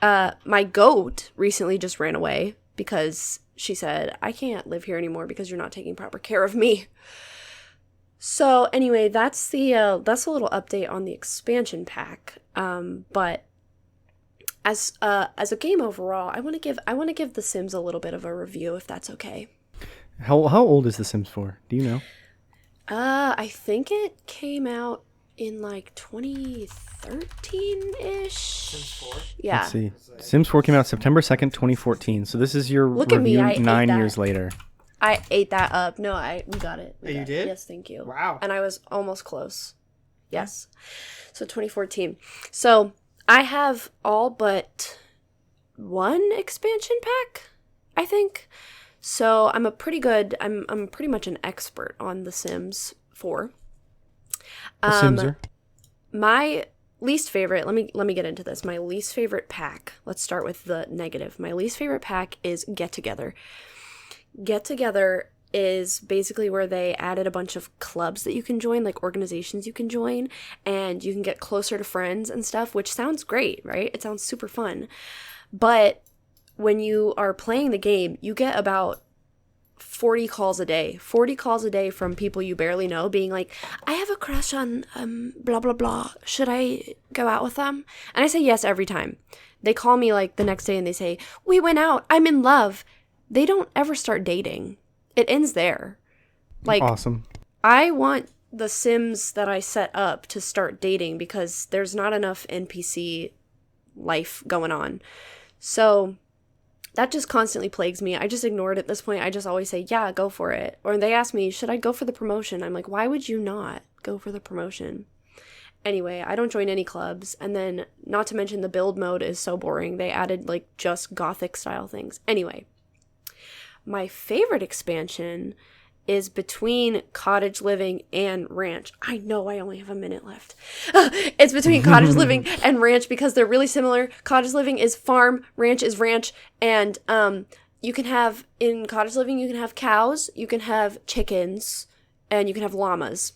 My goat recently just ran away because she said, I can't live here anymore because you're not taking proper care of me. So anyway, that's a little update on the expansion pack. But as a game overall, I want to give The Sims a little bit of a review, if that's okay. How old is The Sims 4? Do you know? I think it came out in like 2013-ish. Sims 4? Yeah. Let's see. Sims 4 came out September 2nd, 2014. So this is your Look at me, review I ate 9 that. years later. I ate that up. No, we got it. Oh, you did? Yes, thank you. Wow. And I was almost close. Yes. So 2014. So I have all but 1 expansion pack, I think. So I'm pretty much an expert on The Sims 4. The Simser. My least favorite, let me get into this. My least favorite pack. Let's start with the negative. My least favorite pack is Get Together. Get Together is basically where they added a bunch of clubs that you can join, like organizations you can join, and you can get closer to friends and stuff, which sounds great, right? It sounds super fun. But when you are playing the game, you get about 40 calls a day from people you barely know being like, I have a crush on blah blah blah, should I go out with them? And I say yes every time. They call me like the next day and they say, we went out, I'm in love. They don't ever start dating. It ends there. Like, awesome. I want the Sims that I set up to start dating because there's not enough NPC life going on. So that just constantly plagues me. I just ignore it at this point. I just always say, yeah, go for it. Or they ask me, should I go for the promotion? I'm like, why would you not go for the promotion? Anyway, I don't join any clubs. And then, not to mention, the build mode is so boring. They added, like, just gothic style things. Anyway, my favorite expansion is between Cottage Living and Ranch. I know I only have a minute left. It's between Cottage Living and Ranch because they're really similar. Cottage Living is farm, Ranch is ranch, and you can have, in Cottage Living, you can have cows, you can have chickens, and you can have llamas.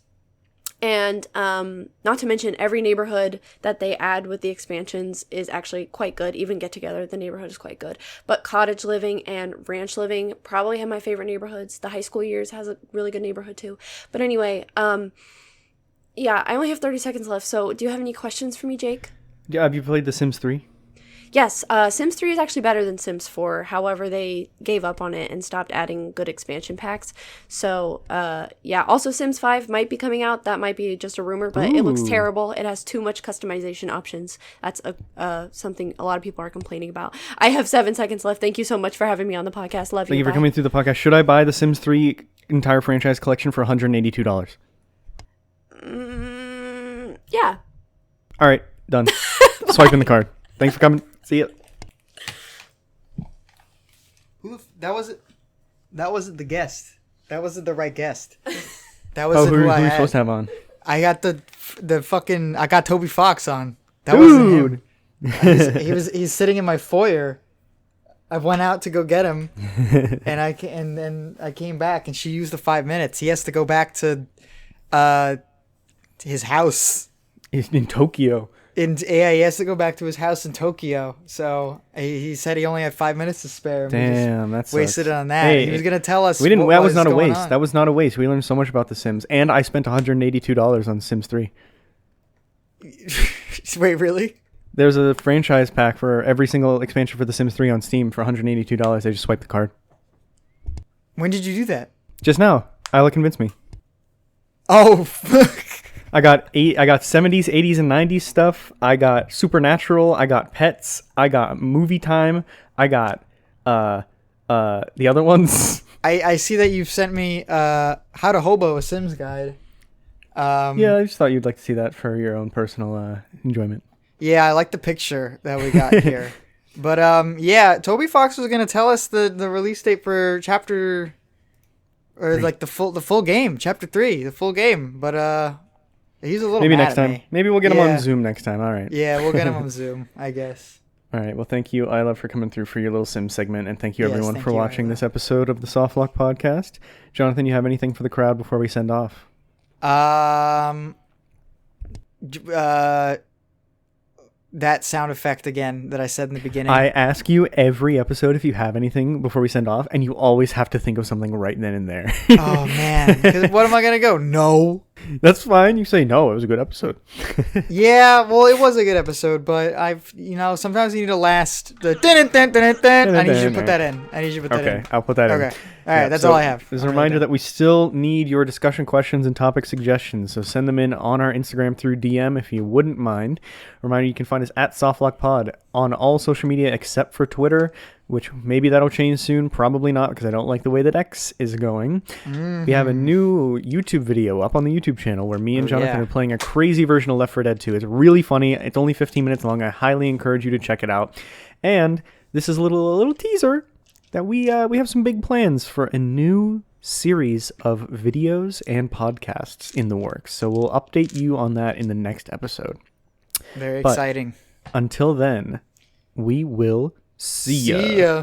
And not to mention, every neighborhood that they add with the expansions is actually quite good. Even Get Together, the neighborhood is quite good. But Cottage Living and Ranch Living probably have my favorite neighborhoods. The High School Years has a really good neighborhood too. But anyway, yeah, I only have 30 seconds left. So do you have any questions for me, Jake? Yeah, have you played The Sims 3? Yes, Sims 3 is actually better than Sims 4. However, they gave up on it and stopped adding good expansion packs. So, yeah. Also, Sims 5 might be coming out. That might be just a rumor, but it looks terrible. It has too much customization options. That's something a lot of people are complaining about. I have 7 seconds left. Thank you so much for having me on the podcast. Love you. Thank you for coming through the podcast. Should I buy the Sims 3 entire franchise collection for $182? Yeah. All right, done. Swiping the card. Thanks for coming. See ya. That wasn't the guest. That wasn't the right guest. That wasn't who I are you had. supposed to have on? I got the fucking. I got Toby Fox on. That wasn't him. He's sitting in my foyer. I went out to go get him, and I came back, and she used the 5 minutes. He has to go back to his house. He's in Tokyo. He has to go back to his house in Tokyo. So he said he only had 5 minutes to spare. Damn, that's wasted it on that. Hey, he was gonna tell us. That was not a waste. That was not a waste. We learned so much about The Sims, and I spent $182 on Sims 3. Wait, really? There's a franchise pack for every single expansion for The Sims 3 on Steam for $182. I just swiped the card. When did you do that? Just now. Eila convinced me. Oh, I got 70s, 80s, and 90s stuff. I got Supernatural. I got Pets. I got Movie Time. I got the other ones. I see that you've sent me How to Hobo a Sims guide. Yeah, I just thought you'd like to see that for your own personal enjoyment. Yeah, I like the picture that we got here. But yeah, Toby Fox was gonna tell us the release date for chapter, or 3. Like the full game, chapter 3, the full game. But he's a little maybe mad next at time. me. Maybe we'll get him on Zoom next time. All right. Yeah, we'll get him on Zoom, I guess. All right. Well, thank you, Eila, for coming through for your little Sim segment, and thank you everyone for watching Eila. this episode of the Softlock Podcast. Jonathan, you have anything for the crowd before we send off? That sound effect again that I said in the beginning. I ask you every episode if you have anything before we send off, and you always have to think of something right then and there. Oh, man. 'Cause what am I going to go? No. That's fine. You say no. It was a good episode. Yeah, well, it was a good episode, but sometimes you need a last. I need you to put that in. Okay, I'll put that in. Okay. All right, that's all I have. There's a reminder that we still need your discussion questions and topic suggestions, so send them in on our Instagram through DM if you wouldn't mind. Reminder, you can find us at SoftlockPod on all social media except for Twitter, which maybe that'll change soon. Probably not, because I don't like the way that X is going. Mm-hmm. We have a new YouTube video up on the YouTube channel where me and Jonathan are playing a crazy version of Left 4 Dead 2. It's really funny. It's only 15 minutes long. I highly encourage you to check it out. And this is a little teaser that we have some big plans for a new series of videos and podcasts in the works. So we'll update you on that in the next episode. Very But exciting. until then, we will see ya. See ya.